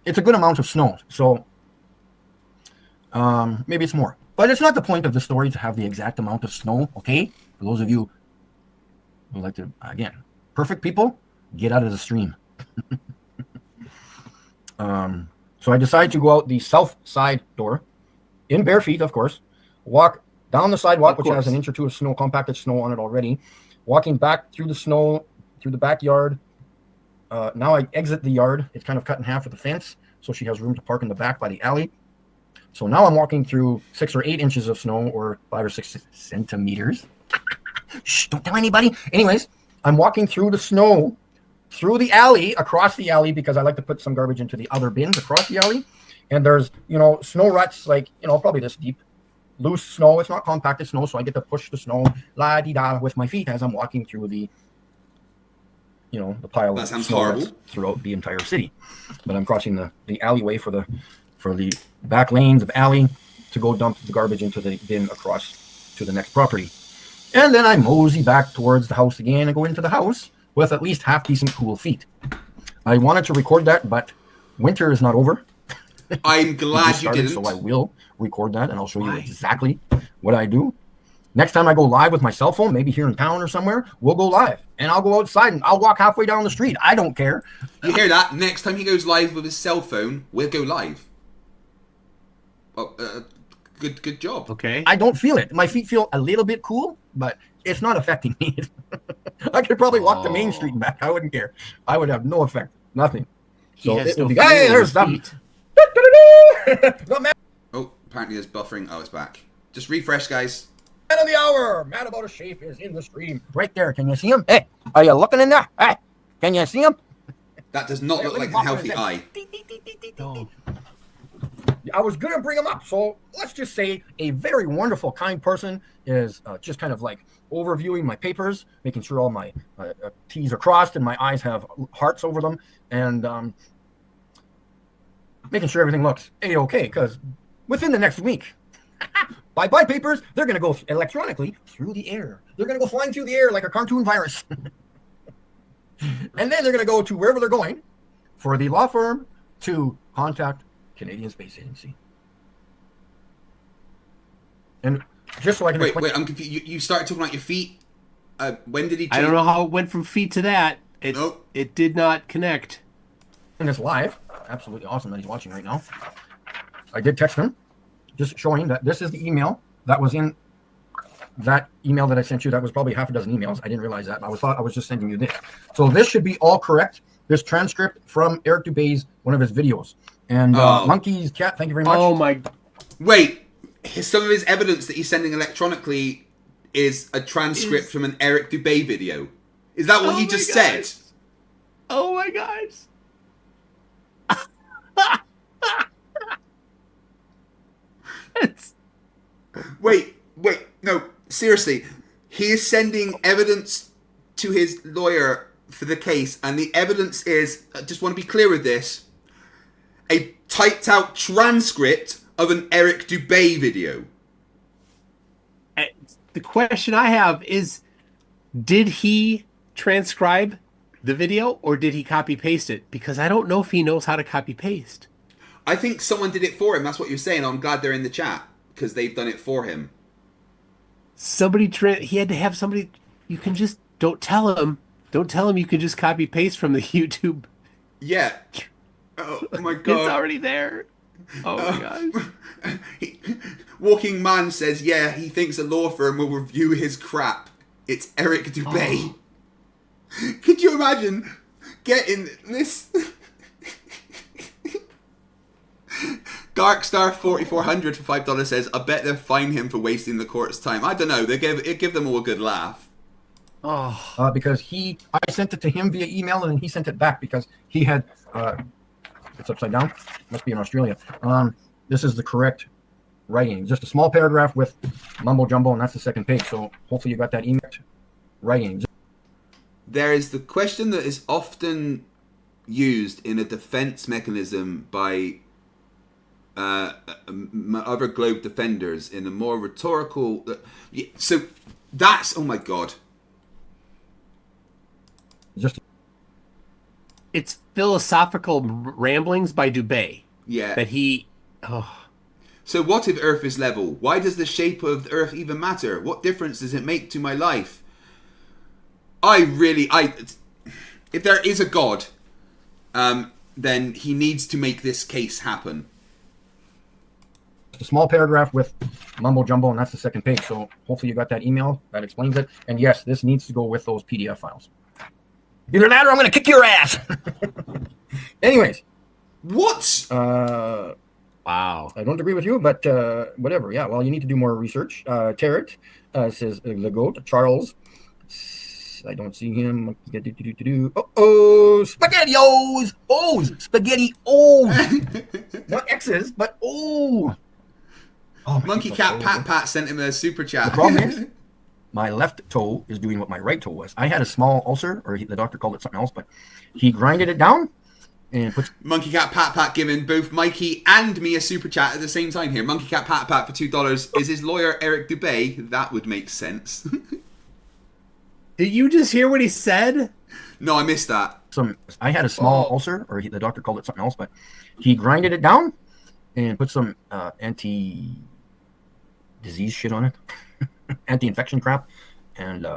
It's a good amount of snow, so maybe it's more. But it's not the point of the story to have the exact amount of snow. Okay, for those of you who like to, again, perfect people, get out of the stream. So I decided to go out the south side door in bare feet, of course, walk down the sidewalk, which has an inch or two of snow, compacted snow on it already, walking back through the snow, through the backyard. Now I exit the yard. It's kind of cut in half with the fence, so she has room to park in the back by the alley. So now I'm walking through 6 or 8 inches of snow, or 5 or 6 centimeters. Shh, don't tell anybody. Anyways, I'm walking through the snow, through the alley, across the alley, because I like to put some garbage into the other bins across the alley. And there's, snow ruts, like, probably this deep, loose snow. It's not compacted snow, so I get to push the snow, la-di-da, with my feet as I'm walking through the, the pile That of sounds snow horrible. that's throughout the entire city. But I'm crossing the alleyway for the back lanes of alley to go dump the garbage into the bin across to the next property. And then I mosey back towards the house again and go into the house with at least half decent cool feet. I wanted to record that, but winter is not over. I'm glad you didn't. So I will record that, and I'll show you exactly what I do. Next time I go live with my cell phone, maybe here in town or somewhere, we'll go live. And I'll go outside and I'll walk halfway down the street. I don't care. You hear that? Next time he goes live with his cell phone, we'll go live. Well, good job. Okay. I don't feel it. My feet feel a little bit cool, but it's not affecting me. I could probably walk to Main Street and back. I wouldn't care. I would have no effect. Nothing. So He has it would no be, feel hey, in there's his something. feet. Oh, apparently there's buffering. Oh, it's back. Just refresh, guys. Man of the hour, Mad About a Shape is in the stream. Right there. Can you see him? Hey, are you looking in there? Hey, can you see him? That does not look like a healthy eye. No. I was going to bring him up. So let's just say a very wonderful, kind person is just kind of like overviewing my papers, making sure all my T's are crossed and my I's have hearts over them, and making sure everything looks A-okay, because within the next week, bye-bye papers, they're going to go electronically through the air. They're going to go flying through the air like a cartoon virus. And then they're going to go to wherever they're going for the law firm to contact Canadian Space Agency. And just so I can Wait, I'm confused. You started talking about your feet. When did he change? I don't know how it went from feet to that. It did not connect. And it's live. Absolutely awesome that he's watching right now. I did text him, just showing that this is the email that was in that email that I sent you. That was probably half a dozen emails. I didn't realize that. I thought I was just sending you this. So this should be all correct. This transcript from Eric Dubé's one of his videos. And Monkey's Cat, thank you very much. Oh my! Wait, some of his evidence that he's sending electronically is a transcript from an Eric Dubé video. Is that what he just said? Oh my gosh! Wait, no, seriously. He is sending evidence to his lawyer for the case, and the evidence is, I just want to be clear with this, a typed out transcript of an Eric Dubé video. The question I have is, did he transcribe the video or did he copy paste it? Because I don't know if he knows how to copy paste. I think someone did it for him. That's what you're saying. I'm glad they're in the chat because they've done it for him. He had to have somebody. You can just don't tell him. Don't tell him you can just copy paste from the YouTube. Yeah. Oh my god. It's already there. Oh my gosh. Walking Man says, yeah, he thinks a law firm will review his crap. It's Eric Dubé. Oh. Could you imagine getting this? Darkstar 4400 for $5 says, I bet they'll fine him for wasting the court's time. I don't know. They give them all a good laugh. Oh, because I sent it to him via email and then he sent it back because he had, it's upside down. Must be in Australia. This is the correct writing. Just a small paragraph with mumbo jumbo, and that's the second page. So hopefully you got that email writing. There is the question that is often used in a defense mechanism by other globe defenders in a more rhetorical. So that's, oh my god. It's philosophical ramblings by Dubé. Yeah. That he. So what if Earth is level? Why does the shape of the Earth even matter? What difference does it make to my life? If there is a God, then he needs to make this case happen. A small paragraph with mumbo jumbo, and that's the second page. So hopefully you got that email that explains it. And yes, this needs to go with those PDF files. Either that or I'm going to kick your ass. Anyways. What? Wow. Wow. I don't agree with you, but whatever. Yeah, well, you need to do more research. Tarrant says the goat. Charles, I don't see him. Oh, SpaghettiOs! O's! Spaghetti O's! Not X's, but oh! Monkey Cat Pat sent him a super chat. The problem is, my left toe is doing what my right toe was. I had a small ulcer, or the doctor called it something else, but he grinded it down and puts... Monkey Cat Pat giving both Mikey and me a super chat at the same time here. Monkey Cat Pat for $2. Is his lawyer Eric Dubé? That would make sense. Did you just hear what he said? No, I missed that. I had a small ulcer, or the doctor called it something else, but he grinded it down and put some anti-disease shit on it, anti-infection crap, and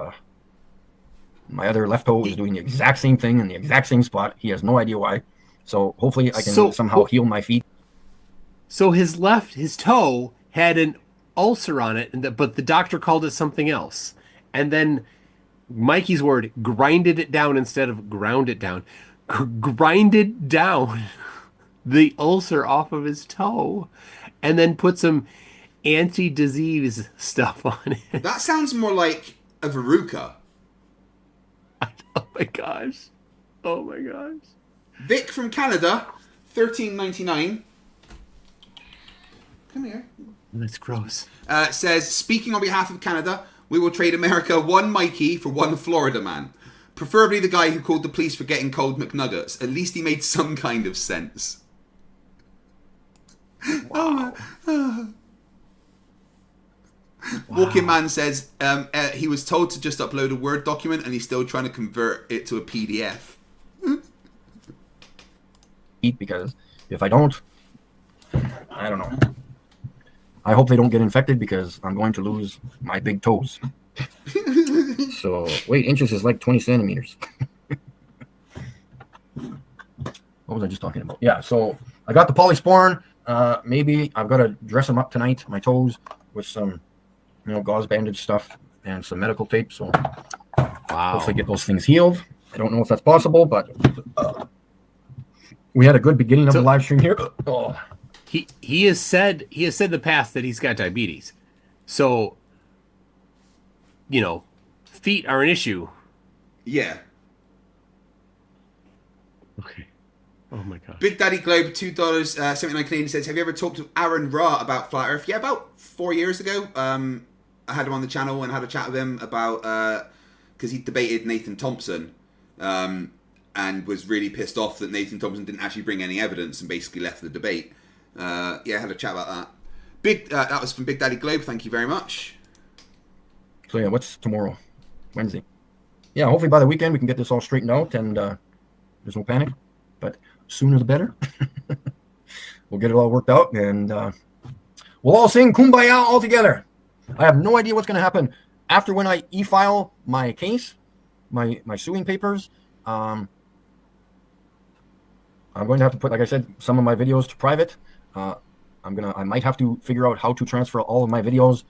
my other left toe is doing the exact same thing in the exact same spot. He has no idea why. So hopefully I can somehow heal my feet. So his toe had an ulcer on it, but the doctor called it something else. And then Mikey's word, grinded it down instead of ground it down. Grinded down the ulcer off of his toe and then put some anti-disease stuff on it. That sounds more like a verruca. Oh my gosh. Oh my gosh. Vic from Canada, $13.99. Come here. That's gross. Says, speaking on behalf of Canada, we will trade America one Mikey for one Florida man. Preferably the guy who called the police for getting cold McNuggets. At least he made some kind of sense. Wow. Walking Man says he was told to just upload a Word document and he's still trying to convert it to a PDF. Because if I don't, I don't know. I hope they don't get infected because I'm going to lose my big toes. So, wait, inches is like 20 centimeters. What was I just talking about? Yeah, so I got the polysporin. Maybe I've got to dress them up tonight, my toes, with some, gauze bandage stuff and some medical tape. So hopefully get those things healed. I don't know if that's possible, but we had a good beginning of the live stream here. Oh. He has said in the past that he's got diabetes. So, feet are an issue. Yeah. Okay. Oh my god. Big Daddy Globe, $2.79 Canadian says, have you ever talked to Aaron Ra about Flat Earth? Yeah, about 4 years ago. I had him on the channel and had a chat with him about because he debated Nathan Thompson and was really pissed off that Nathan Thompson didn't actually bring any evidence and basically left the debate. I had a chat about that. That was from Big Daddy Globe. Thank you very much. So yeah, what's tomorrow? Wednesday. Yeah, hopefully by the weekend we can get this all straightened out and there's no panic. But sooner the better. We'll get it all worked out and we'll all sing Kumbaya all together. I have no idea what's going to happen after when I e-file my case, my suing papers. I'm going to have to put, like I said, some of my videos to private. I might have to figure out how to transfer all of my videos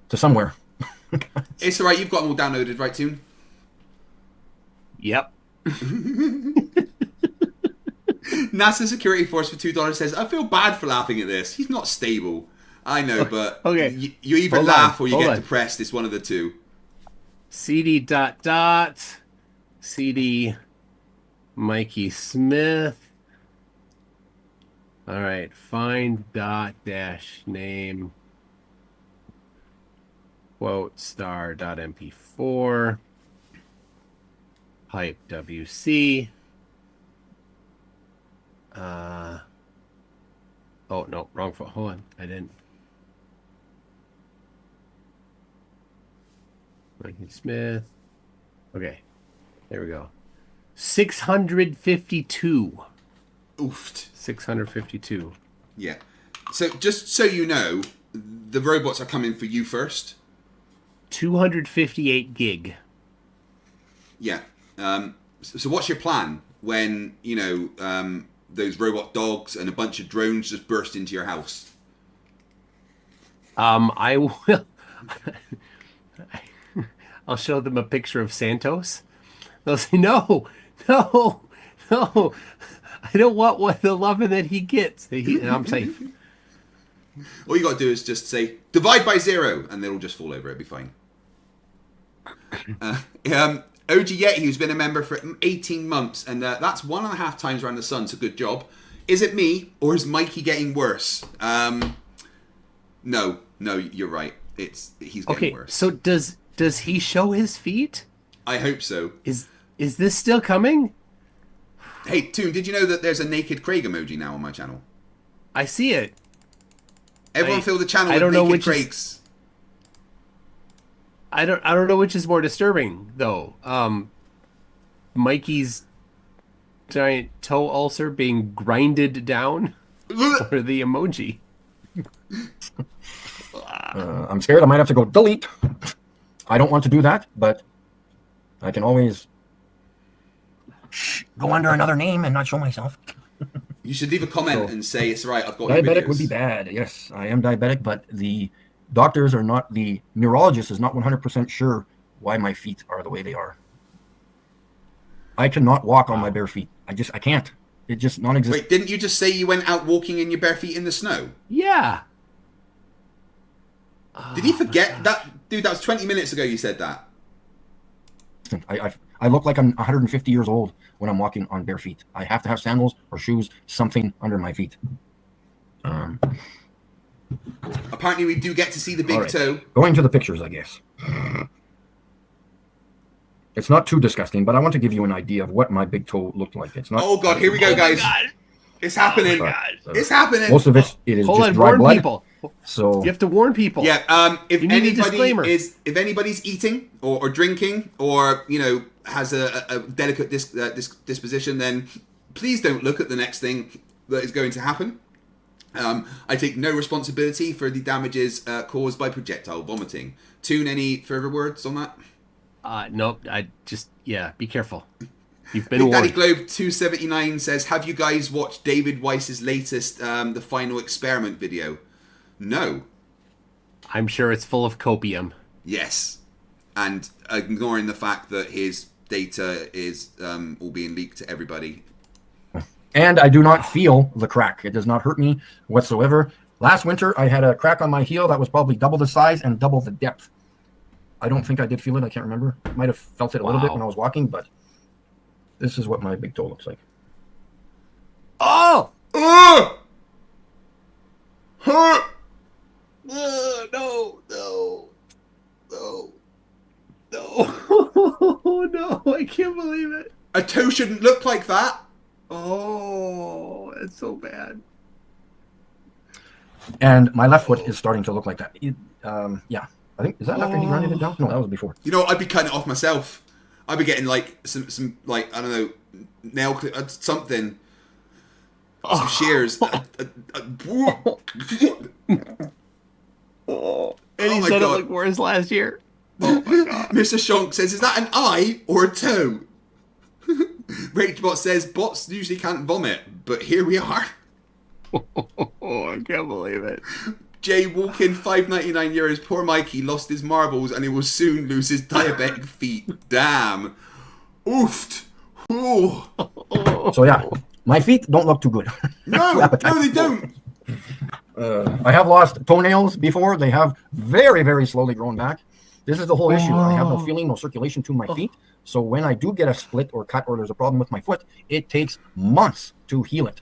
to somewhere. It's all right. You've got them all downloaded, right, Toon? Yep. NASA Security Force for $2 says, I feel bad for laughing at this. He's not stable. I know, but okay. You either laugh or you get depressed. It's one of the two. CD ... CD Mikey Smith. All right. Find ... name quote star.mp4 pipe WC. Oh no, wrong foot. Hold on, I didn't. Mikey Smith. Okay, there we go. 652. Oofed. 652. Yeah. So just so you know, the robots are coming for you first. 258 gig. Yeah. So what's your plan when, those robot dogs and a bunch of drones just burst into your house? I will. I'll show them a picture of Santos. They'll say, no. I don't want what the loving that he gets. And I'm safe. All you got to do is just say, divide by 0, and they'll all just fall over. It'll be fine. OG Yeti, who's been a member for 18 months, and that's 1.5 times around the sun, so good job. Is it me, or is Mikey getting worse? No, you're right. He's getting worse. So does he show his feet? I hope so. Is this still coming? Hey, Toon, did you know that there's a naked Kreg emoji now on my channel? I see it. Everyone fill the channel with naked Kregs. I don't know which is more disturbing though. Mikey's giant toe ulcer being grinded down, or the emoji. I'm scared I might have to go delete. I don't want to do that, but I can always go under another name and not show myself. You should leave a comment and say, it's right, I've got diabetic would be bad. Yes, I am diabetic, but the doctors are not, the neurologist is not 100% sure why my feet are the way they are. I cannot walk on my bare feet. I can't. It just non-existent. Wait, didn't you just say you went out walking in your bare feet in the snow? Yeah. Did you forget that? Dude, that was 20 minutes ago you said that. I look like I'm 150 years old when I'm walking on bare feet. I have to have sandals or shoes, something under my feet. Apparently we do get to see the big toe. Going to the pictures, I guess. It's not too disgusting, but I want to give you an idea of what my big toe looked like. It's not. Oh God, here we go, guys. It's happening. It's happening. Most of it is just dry blood. People. So you have to warn people. Yeah. If anybody's eating or drinking or has a delicate disposition, then please don't look at the next thing that is going to happen. I take no responsibility for the damages caused by projectile vomiting. Toon, any further words on that? Nope. Be careful. You've been Big warned. Daddy Globe 279 says, have you guys watched David Weiss's latest The Final Experiment video? No. I'm sure it's full of copium. Yes. And ignoring the fact that his data is all being leaked to everybody. And I do not feel the crack. It does not hurt me whatsoever. Last winter, I had a crack on my heel that was probably double the size and double the depth. I don't think I did feel it. I can't remember. I might have felt it a little bit when I was walking, but this is what my big toe looks like. Oh! No, I can't believe it. A toe shouldn't look like that. Oh, it's so bad. And my left foot is starting to look like that. Yeah. I think, is that after he grinded it down? No, that was before. I'd be cutting it off myself. I'd be getting some I don't know, nail clip, something. Some shears. And he said it like worse last year. Oh my God. Mr. Shonk says, is that an eye or a toe? RageBot says, bots usually can't vomit, but here we are. Oh, I can't believe it. Jay Walkin, €5.99. Poor Mikey lost his marbles and he will soon lose his diabetic feet. Damn. Oofed. Ooh. So yeah, my feet don't look too good. No, they don't. I have lost toenails before. They have very, very slowly grown back. This is the whole issue. I have no feeling, no circulation to my feet. So when I do get a split or cut or there's a problem with my foot, it takes months to heal it.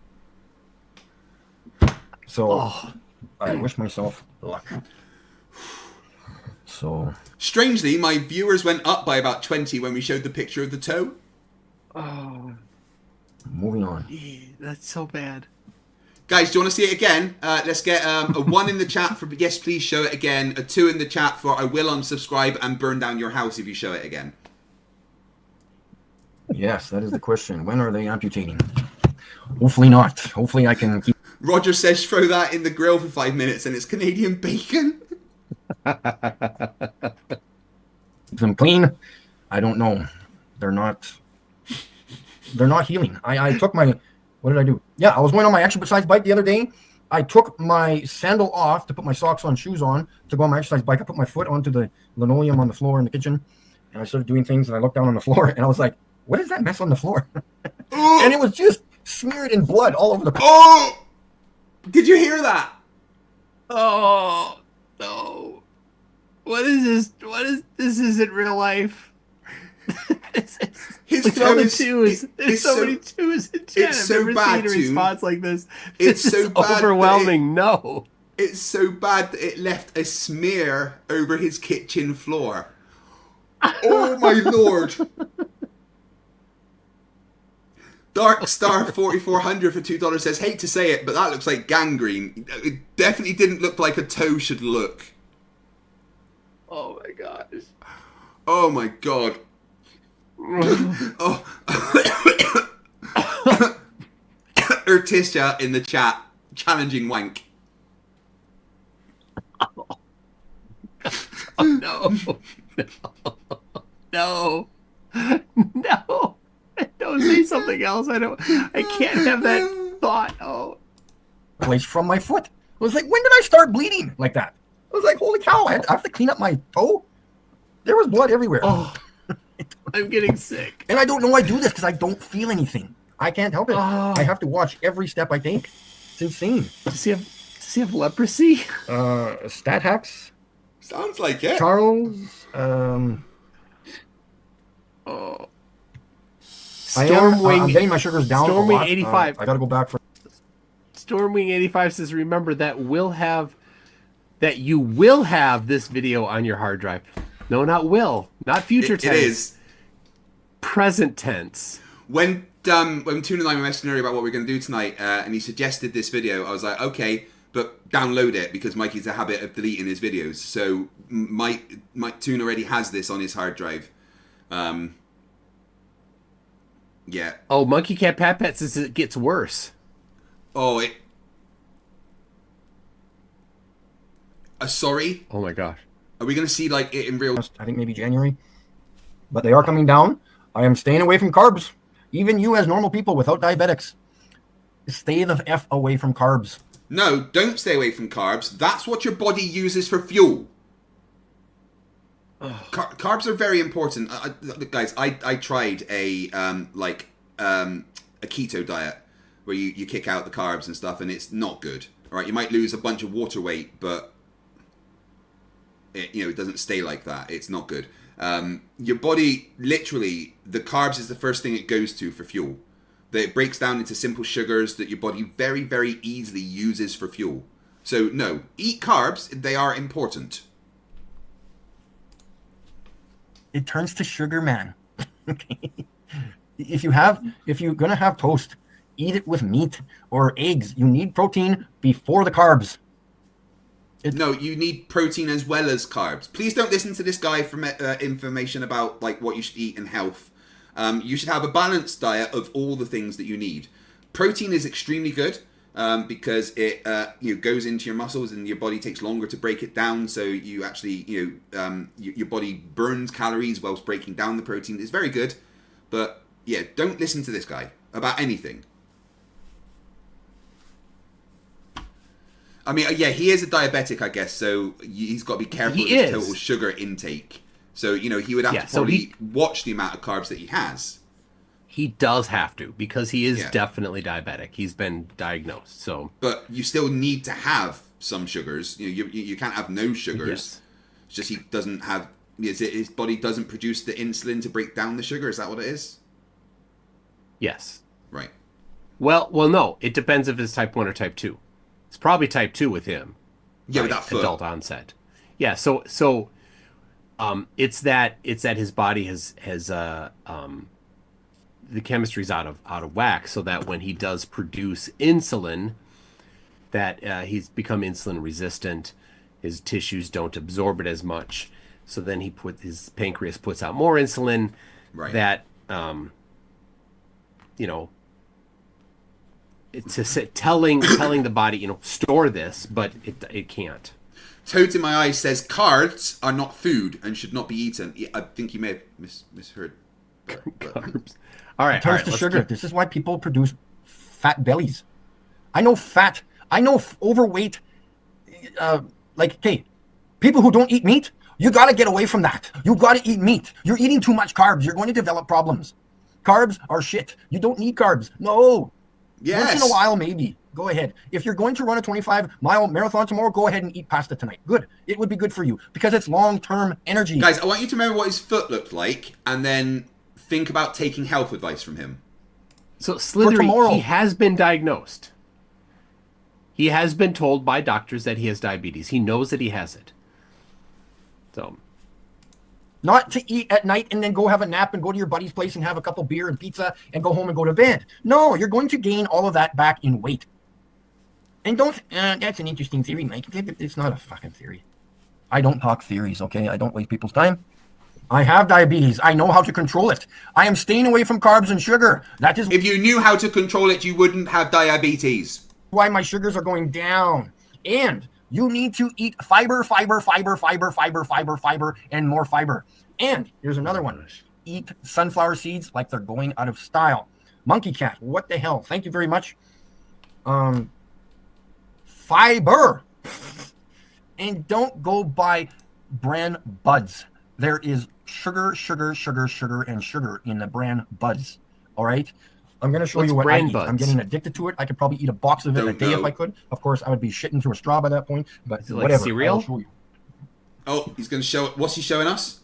So I wish myself luck. So strangely, my viewers went up by about 20 when we showed the picture of the toe. Oh, moving on. That's so bad. Guys, do you want to see it again? Let's get a 1 in the chat for yes, please show it again. A 2 in the chat for I will unsubscribe and burn down your house if you show it again. Yes, that is the question. When are they amputating? Hopefully not. Hopefully I can keep. Roger says throw that in the grill for 5 minutes and it's Canadian bacon. Them clean. I don't know. They're not healing. I took my, what did I do? Yeah, I was going on my exercise bike the other day. I took my sandal off to put my socks on, shoes on to go on my exercise bike. I put my foot onto the linoleum on the floor in the kitchen and I started doing things and I looked down on the floor and I was like, what is that mess on the floor? And it was just smeared in blood all over the. Oh! Did you hear that? Oh no! What is this? What is this? Isn't real life. His Look at all the toes- twos. There's it's so so- many twos in chat. it's I've so never bad, seen a Toon. response like this. It's This so is bad that overwhelming. No. It's so bad that it left a smear over his kitchen floor. Oh my lord! Dark Star 4400 for $2 says, hate to say it, but that looks like gangrene. It definitely didn't look like a toe should look. Oh my gosh. Oh my god. Oh. Urtisha in the chat, challenging wank. Oh no. No. No. Don't say something else. I can't have that thought. Oh. Place from my foot. I was like, when did I start bleeding like that? I was like, holy cow! I have to clean up my toe. There was blood everywhere. Oh. I'm getting sick. And I don't know I do this because I don't feel anything. I can't help it. Oh. I have to watch every step I take. It's insane. Does he have leprosy? Stat hacks. Sounds like it. Charles. Oh. I'm Stormwing. getting my sugars down. a Stormwing lot. 85. I gotta go back for. Stormwing 85 says, remember that you will have this video on your hard drive. No, not will. Not future tense. It is. Present tense. When Toon and I were messaging earlier about what we're going to do tonight, and he suggested this video, I was like, okay, but download it because Mikey's a habit of deleting his videos. So Mike Toon already has this on his hard drive. Yeah. Oh, Monkey Cat Pat Pat says it gets worse. Oh, sorry. Oh my gosh. Are we going to see like it in real? I think maybe January, but they are coming down. I am staying away from carbs. Even you, as normal people without diabetics, stay the f away from carbs. No, don't stay away from carbs. That's what your body uses for fuel. Carbs are very important. Guys, I tried a keto diet where you kick out the carbs and stuff, and it's not good. All right, you might lose a bunch of water weight, but it doesn't stay like that. It's not good. Your body, literally, the carbs is the first thing it goes to for fuel. That it breaks down into simple sugars that your body very, very easily uses for fuel. So no, eat carbs. They are important. It turns to sugar, man. Okay. If you're gonna have toast, eat it with meat or eggs. You need protein before the carbs. No, you need protein as well as carbs. Please don't listen to this guy for information about like what you should eat and health. You should have a balanced diet of all the things that you need. Protein is extremely good because it goes into your muscles and your body takes longer to break it down. So you actually your body burns calories whilst breaking down the protein. It's very good, but yeah, don't listen to this guy about anything. I mean, yeah, he is a diabetic, I guess, so he's got to be careful of his total sugar intake. So, he would have to probably watch the amount of carbs that he has. He does have to, because he is definitely diabetic. He's been diagnosed, so... But you still need to have some sugars. You can't have no sugars. Yes. It's just he doesn't have... His body doesn't produce the insulin to break down the sugar? Is that what it is? Yes. Right. Well, no. It depends if it's type 1 or type 2. It's probably type 2 with him. Yeah, with that foot. Adult onset. Yeah, so it's that his body has the chemistry's out of whack, so that when he does produce insulin, that he's become insulin resistant. His tissues don't absorb it as much, so then his pancreas puts out more insulin. Right. That it's telling the body, store this, but it can't. Toad in my eyes says carbs are not food and should not be eaten. Yeah, I think you may have misheard. Carbs. All right. It turns to sugar. This is why people produce fat bellies. I know overweight. People who don't eat meat, you got to get away from that. You got to eat meat. You're eating too much carbs. You're going to develop problems. Carbs are shit. You don't need carbs. No. Yes. Once in a while, maybe. Go ahead. If you're going to run a 25-mile marathon tomorrow, go ahead and eat pasta tonight. Good. It would be good for you because it's long-term energy. Guys, I want you to remember what his foot looked like and then think about taking health advice from him. So Slithery, he has been diagnosed. He has been told by doctors that he has diabetes. He knows that he has it. So, not to eat at night and then go have a nap and go to your buddy's place and have a couple beer and pizza and go home and go to bed. No, you're going to gain all of that back in weight. And don't, that's an interesting theory, Mike. It's not a fucking theory. I don't talk theories, okay? I don't waste people's time. I have diabetes. I know how to control it. I am staying away from carbs and sugar. That is. If you knew how to control it, you wouldn't have diabetes. Why my sugars are going down. And you need to eat fiber, and more fiber. And here's another one. Eat sunflower seeds like they're going out of style. Monkey Cat, what the hell? Thank you very much. Fiber. And don't go buy brand buds. There is sugar, and sugar in the brand buds. All right? I'm going to show you what I eat. I'm getting addicted to it. I could probably eat a box of it a day if I could. Of course, I would be shitting through a straw by that point, but whatever. Like cereal? I'll show you. Oh, he's going to show it. What's he showing us?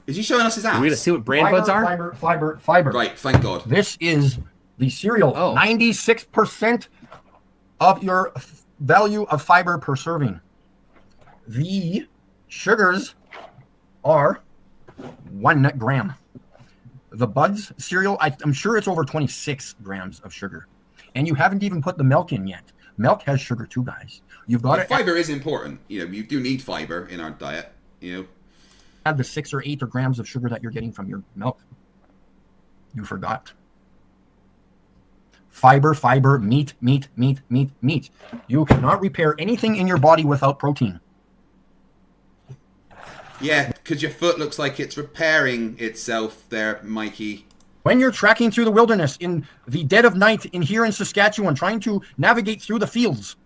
Is he showing us his ass? Are we going to see what brand buds are? Fiber. Right, thank God. This is the cereal. 96% of your value of fiber per serving. The sugars are 1 gram. The Buds cereal, I'm sure it's over 26 grams of sugar. And you haven't even put the milk in yet. Milk has sugar too, guys. You've got to fiber is important. You know, you do need fiber in our diet. You know, add the 6 or 8 grams of sugar that you're getting from your milk. You forgot. Fiber, meat. You cannot repair anything in your body without protein. Yeah, because your foot looks like it's repairing itself there, Mikey. When you're trekking through the wilderness in the dead of night here in Saskatchewan, trying to navigate through the fields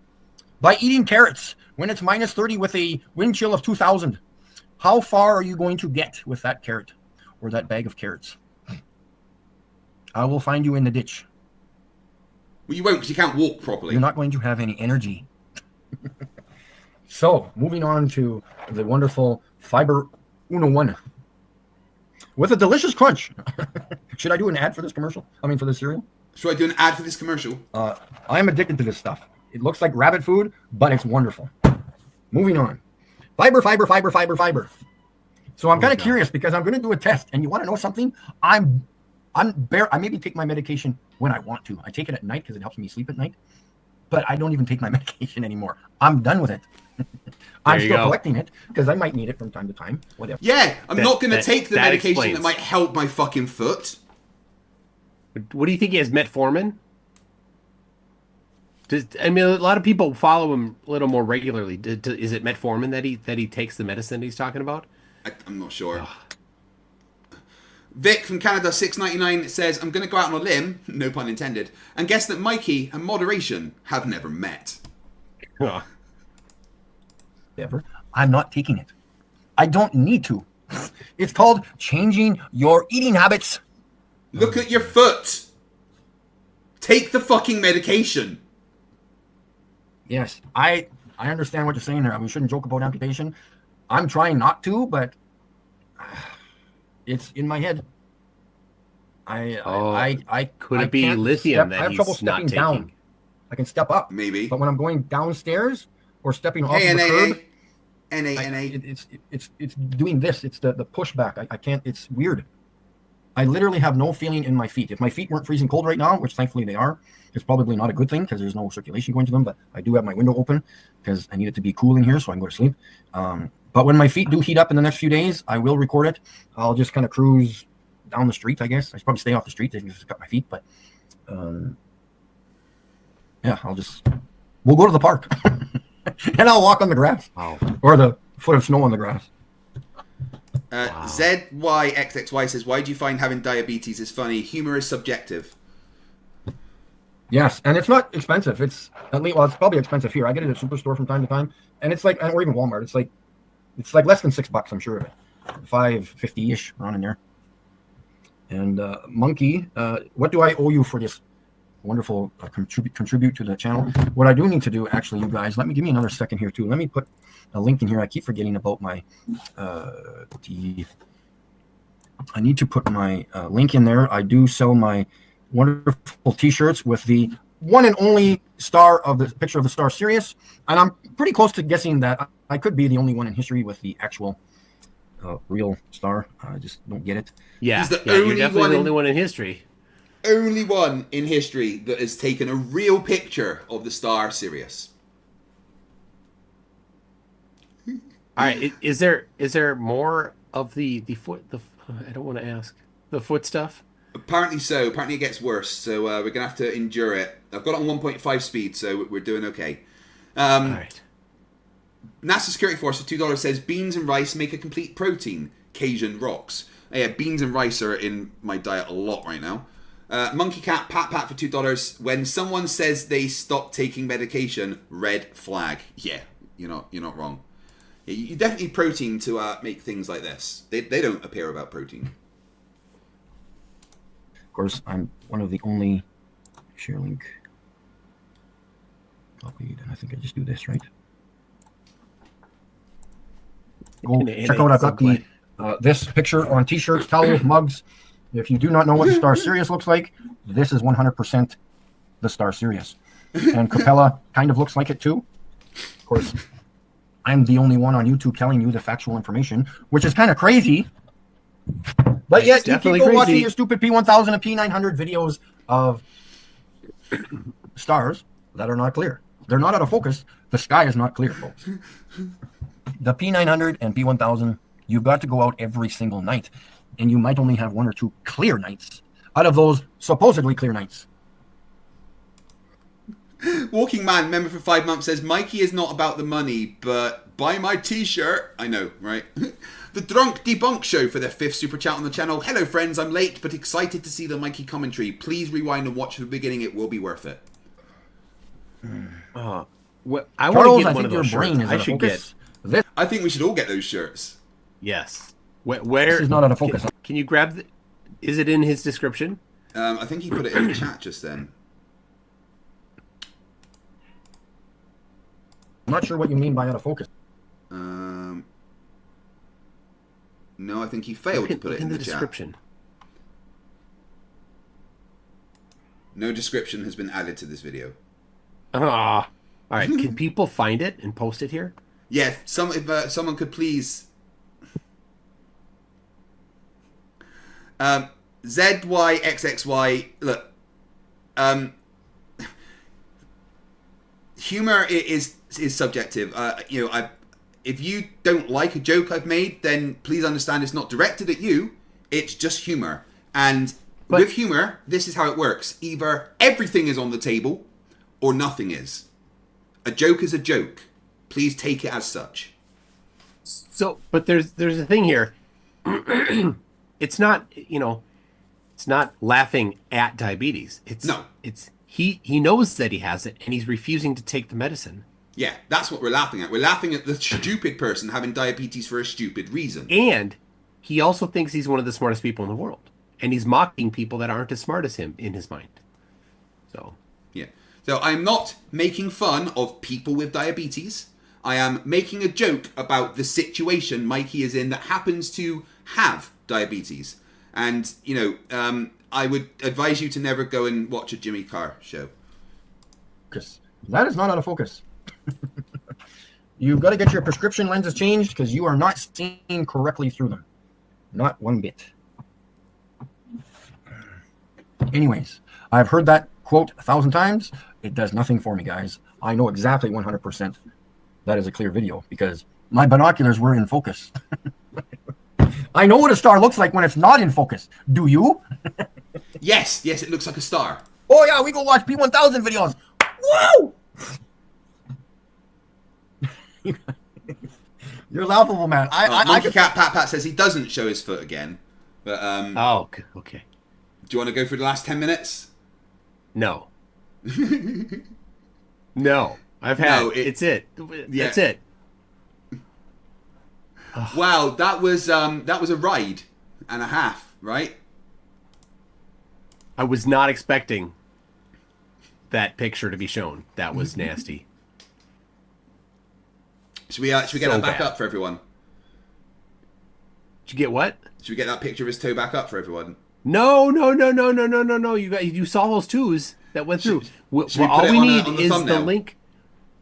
by eating carrots when it's minus 30 with a wind chill of 2,000, how far are you going to get with that carrot or that bag of carrots? I will find you in the ditch. Well, you won't because you can't walk properly. You're not going to have any energy. So, moving on to the wonderful Fiber Uno One with a delicious crunch. Should I do an ad for this commercial? For this cereal? Should I do an ad for this commercial? I am addicted to this stuff. It looks like rabbit food, but it's wonderful. Moving on. Fiber. So I'm kind of curious because I'm going to do a test, and you want to know something? I maybe take my medication when I want to. I take it at night because it helps me sleep at night, but I don't even take my medication anymore. I'm done with it. I'm still collecting it because I might need it from time to time. Whatever. Yeah, I'm not going to take the medication explains. that might help my fucking foot. What do you think he has, metformin? A lot of people follow him a little more regularly. Is it metformin that he takes the medicine he's talking about? I'm not sure. Vic from Canada 699 says, I'm going to go out on a limb, no pun intended, and guess that Mikey and moderation have never met. Ever. I'm not taking it. I don't need to. It's called changing your eating habits. Look at your foot. Take the fucking medication. Yes, I understand what you're saying there. We shouldn't joke about amputation. I'm trying not to, but it's in my head. Could it be lithium that I have trouble stepping down. I can step up, maybe, but when I'm going downstairs or stepping off the curb, it's doing this. It's the pushback. I can't. It's weird. I literally have no feeling in my feet. If my feet weren't freezing cold right now, which thankfully they are, it's probably not a good thing because there's no circulation going to them. But I do have my window open because I need it to be cool in here so I can go to sleep. But when my feet do heat up in the next few days, I will record it. I'll just kind of cruise down the street, I guess. I should probably stay off the street. They can just cut my feet. But yeah, we'll go to the park and I'll walk on the grass or the foot of snow on the grass. ZYXXY says, why do you find having diabetes is funny? Humor is subjective. Yes, and it's not expensive. It's it's probably expensive here. I get it at Superstore from time to time, and it's like, or even Walmart. It's like less than $6. I'm sure of it, $5.50-ish around in there. And Monkey, what do I owe you for this wonderful contribute to the channel. What I do need to do, actually, you guys, give me another second here too. Let me put a link in here. I keep forgetting about my I need to put my link in there. I do sell my wonderful t-shirts with the one and only star of the picture of the star Sirius, and I'm pretty close to guessing that I could be the only one in history with the actual real star. I just don't get it. Yeah, you're definitely the only one in history. Only one in history that has taken a real picture of the star Sirius. All right, is there more of the foot? I don't want to ask the foot stuff. Apparently so. Apparently it gets worse. So we're gonna have to endure it. I've got it on 1.5 speed, so we're doing okay. All right. NASA Security Force for $2 says beans and rice make a complete protein. Cajun rocks. Yeah, beans and rice are in my diet a lot right now. Monkey Cat Pat for $2. When someone says they stop taking medication, red flag. Yeah, you're not wrong. You definitely need protein to make things like this. They don't appear without protein. Of course, I'm one of the only share link copied, and I think I just do this right. Go check out. I've got the this picture on t-shirts, towels, mugs. If you do not know what the star Sirius looks like, this is 100% the star Sirius, and Capella kind of looks like it too. Of course, I'm the only one on YouTube telling you the factual information, which is kind of crazy. But yet you keep watching your stupid P1000 and P900 videos of stars that are not clear. They're not out of focus. The sky is not clear, folks. The P900 and P1000, you've got to go out every single night, and you might only have 1 or 2 clear nights out of those supposedly clear nights. Walking Man, member for 5 months, says Mikey is not about the money, but buy my t-shirt. I know, right? The Drunk Debunk Show for their 5th super chat on the channel. Hello friends, I'm late but excited to see the Mikey commentary. Please rewind and watch the beginning, it will be worth it. I want to get one of those shirts. I should get this. I think we should all get those shirts. Yes. Where this is not out of focus. Can you grab the, is it in his description? I think he put it in the chat just then. I'm not sure what you mean by out of focus. No, I think he failed to put it in the description. Chat. No description has been added to this video. All right. Can people find it and post it here? Yeah, if someone could please. ZYXXY. Look, humor is subjective. If you don't like a joke I've made, then please understand it's not directed at you. It's just humor. And with humor, this is how it works. Either everything is on the table or nothing is. A joke is a joke. Please take it as such. So, but there's a thing here. It's not, it's not laughing at diabetes. He knows that he has it and he's refusing to take the medicine. Yeah, that's what we're laughing at. We're laughing at the stupid person having diabetes for a stupid reason. And he also thinks he's one of the smartest people in the world. And he's mocking people that aren't as smart as him in his mind. So. Yeah. So I'm not making fun of people with diabetes. I am making a joke about the situation Mikey is in that happens to have diabetes. And, I would advise you to never go and watch a Jimmy Carr show. Because that is not out of focus. You've got to get your prescription lenses changed because you are not seeing correctly through them. Not one bit. Anyways, I've heard that quote 1,000 times. It does nothing for me, guys. I know exactly 100% that is a clear video because my binoculars were in focus. I know what a star looks like when it's not in focus. Do you? Yes, it looks like a star. Oh yeah, we go watch P1000 videos. Woo! You're laughable, man. Monkey Cat Pat says he doesn't show his foot again. But okay. Do you want to go through the last 10 minutes? No. No. It's it. Yeah. That's it. Wow, that was a ride and a half, right? I was not expecting that picture to be shown. That was nasty. Should we get So that back bad. up for everyone? Did you get what? Should we get that picture of his toe back up for everyone? No. You saw those twos that went through. Should we put All it we on need the is the thumbnail? link.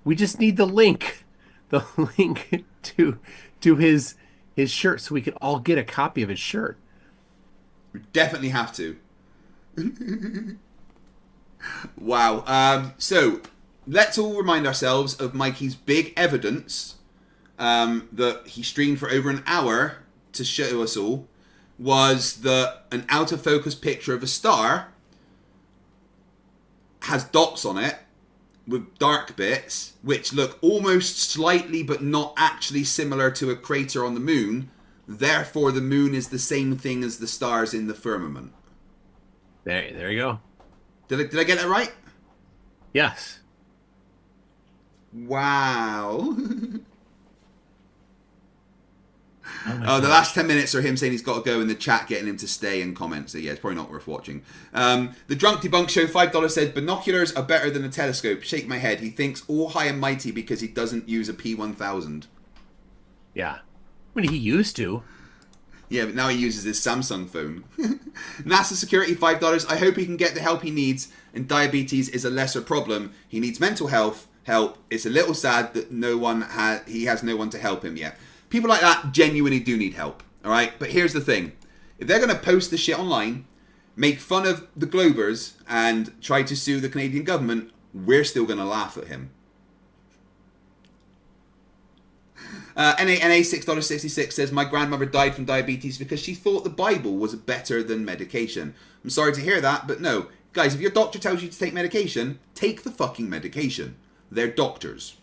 We just need the link to his shirt, so we can all get a copy of his shirt. We definitely have to. Wow. So let's all remind ourselves of Mikey's big evidence that he streamed for over an hour to show us all was that an out of focus picture of a star has dots on it with dark bits which look almost slightly but not actually similar to a crater on the moon. Therefore, the moon is the same thing as the stars in the firmament. There you go. Did I get that right? Yes. Wow. Oh, the last 10 minutes are him saying he's got to go in the chat, getting him to stay and comment. So yeah, it's probably not worth watching. The Drunk Debunk Show, $5 says, binoculars are better than a telescope. Shake my head. He thinks all high and mighty because he doesn't use a P1000. Yeah. I mean, he used to. Yeah, but now he uses his Samsung phone. NASA security, $5. I hope he can get the help he needs, and diabetes is a lesser problem. He needs mental health help. It's a little sad that he has no one to help him yet. People like that genuinely do need help, all right? But here's the thing. If they're going to post the shit online, make fun of the Globers, and try to sue the Canadian government, we're still going to laugh at him. NA $6.66 says, my grandmother died from diabetes because she thought the Bible was better than medication. I'm sorry to hear that, but no. Guys, if your doctor tells you to take medication, take the fucking medication. They're doctors.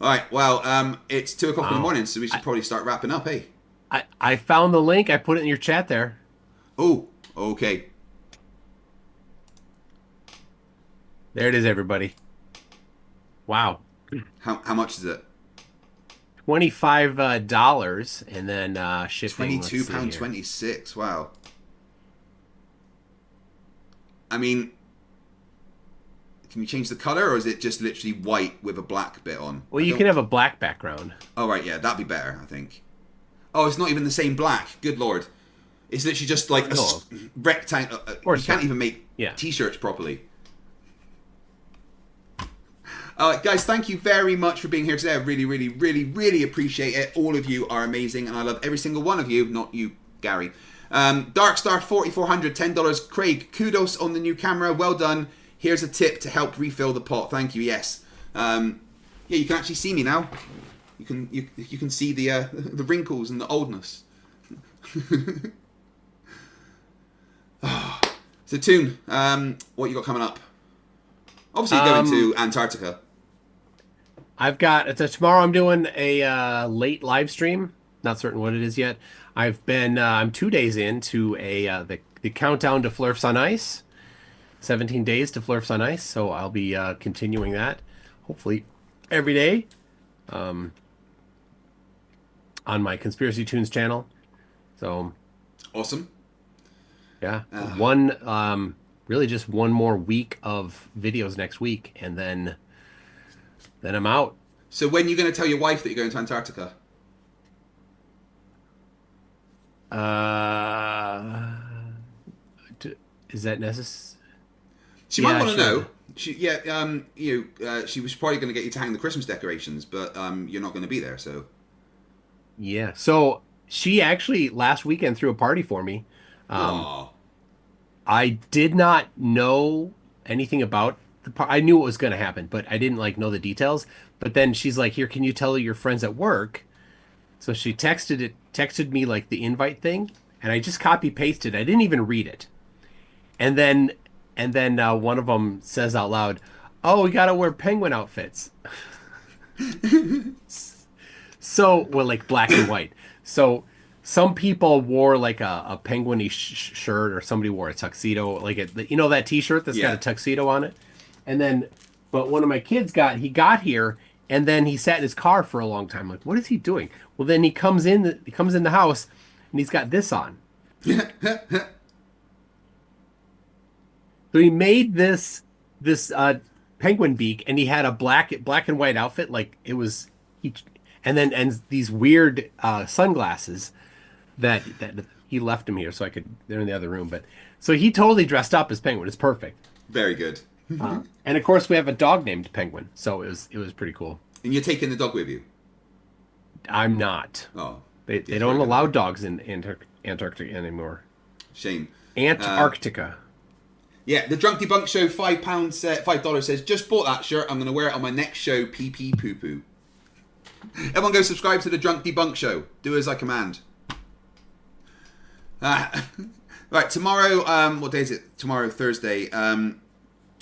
Alright, well, it's 2 o'clock in the morning, so we should probably start wrapping up, eh? I found the link. I put it in your chat there. Oh, okay. There it is, everybody. Wow. How much is it? $25, and then shipping. £22.26. Wow. I mean, can you change the color, or is it just literally white with a black bit on? Well, you can have a black background. Oh, right, yeah, that'd be better, I think. Oh, it's not even the same black. Good lord. It's literally just like a rectangle. You can't even make t-shirts properly. Guys, thank you very much for being here today. I really, really, really, really appreciate it. All of you are amazing, and I love every single one of you. Not you, Gary. Darkstar 4400, $10. Craig, kudos on the new camera. Well done. Here's a tip to help refill the pot. Thank you. Yes. Yeah, you can actually see me now. You can see the wrinkles and the oldness. So, Toon, what you got coming up? Obviously, you're going to Antarctica. I've got tomorrow. I'm doing a late live stream. Not certain what it is yet. I'm 2 days into the countdown to Flerfs on Ice. 17 days to Flerfs on Ice. So I'll be continuing that, hopefully every day, on my Conspiracy Tunes channel. So awesome. Yeah, really just one more week of videos next week, and then I'm out. So when are you going to tell your wife that you're going to Antarctica? Is that necessary? She might want to know. She was probably going to get you to hang the Christmas decorations, but you're not going to be there, so. Yeah. So she actually last weekend threw a party for me. I did not know anything about the I knew what was going to happen, but I didn't know the details. But then she's like, "Here, can you tell your friends at work?" So she texted me the invite thing, and I just copy pasted. I didn't even read it. And then one of them says out loud, "Oh, we got to wear penguin outfits." So, black and white. So some people wore a penguin-y shirt, or somebody wore a tuxedo, that t-shirt that's got a tuxedo on it. And then, but one of my kids got here, and then he sat in his car for a long time. What is he doing? Well, then he comes in the house, and he's got this on. So he made this penguin beak, and he had a black and white outfit, like it was and these weird sunglasses that he left him here, so they're in the other room. But so he totally dressed up as Penguin. It's perfect. Very good. And of course, we have a dog named Penguin, so it was pretty cool. And you're taking the dog with you? I'm not. Oh, they don't allow dogs in Antarctica anymore. Shame. Antarctica. Yeah, the Drunk Debunk Show, $5 says, just bought that shirt. I'm going to wear it on my next show, pee pee poo poo. Everyone go subscribe to the Drunk Debunk Show. Do as I command. Right, tomorrow, what day is it? Tomorrow, Thursday. I'm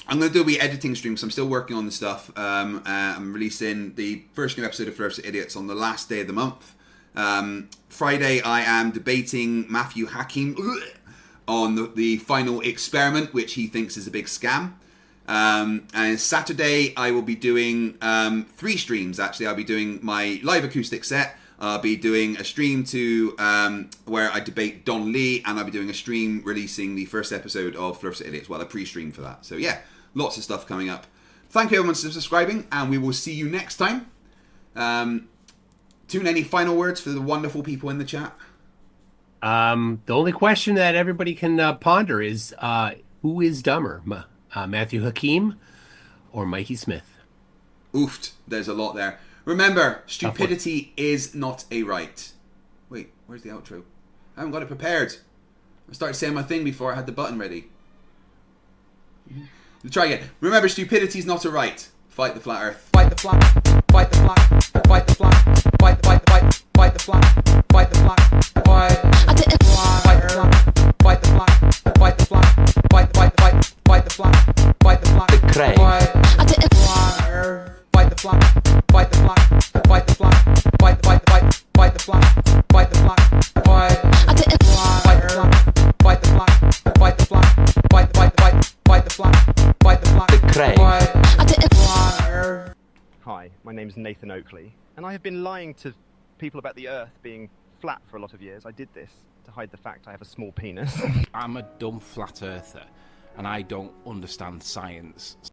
going to do a wee editing stream because I'm still working on the stuff. I'm releasing the first new episode of Flerfs Idiots on the last day of the month. Friday, I am debating Matthew Hakim on the final experiment, which he thinks is a big scam. And Saturday, I will be doing 3 streams, actually. I'll be doing my live acoustic set. I'll be doing a stream where I debate Don Lee, and I'll be doing a stream releasing the first episode of Flerfs Idiots. Well, a pre-stream for that. So yeah, lots of stuff coming up. Thank you everyone for subscribing, and we will see you next time. Toon, any final words for the wonderful people in the chat? The only question that everybody can ponder is who is dumber, Matthew Hakim or Mikey Smith? Oofed. There's a lot there. Remember, stupidity is not a right. Wait, where's the outro? I haven't got it prepared. I started saying my thing before I had the button ready. Let's try again. Remember, stupidity is not a right. Fight the flat earth. Fight the flat. Fight the flat. Fight the flat. Fight the flat. Fight the flat. Fight the flat. Fight the flat. Fight the flat. Fight the flat. Fight the flat. Fight the flat. Fight the flat. Fight the flat. The Kreg. Fight the flat. Fight the flat. Fight the flat. Fight the flat. Fight the flat. Fight the flat. Fight the flat. Fight the flat. Fight the flat. Fight the flat. Fight the flat. Fight the flat. Fight the flat. Fight the flat. The Kreg. Hi, my name is Nathan Oakley, and I have been lying to people about the Earth being flat for a lot of years. I did this to hide the fact I have a small penis. I'm a dumb flat earther, and I don't understand science.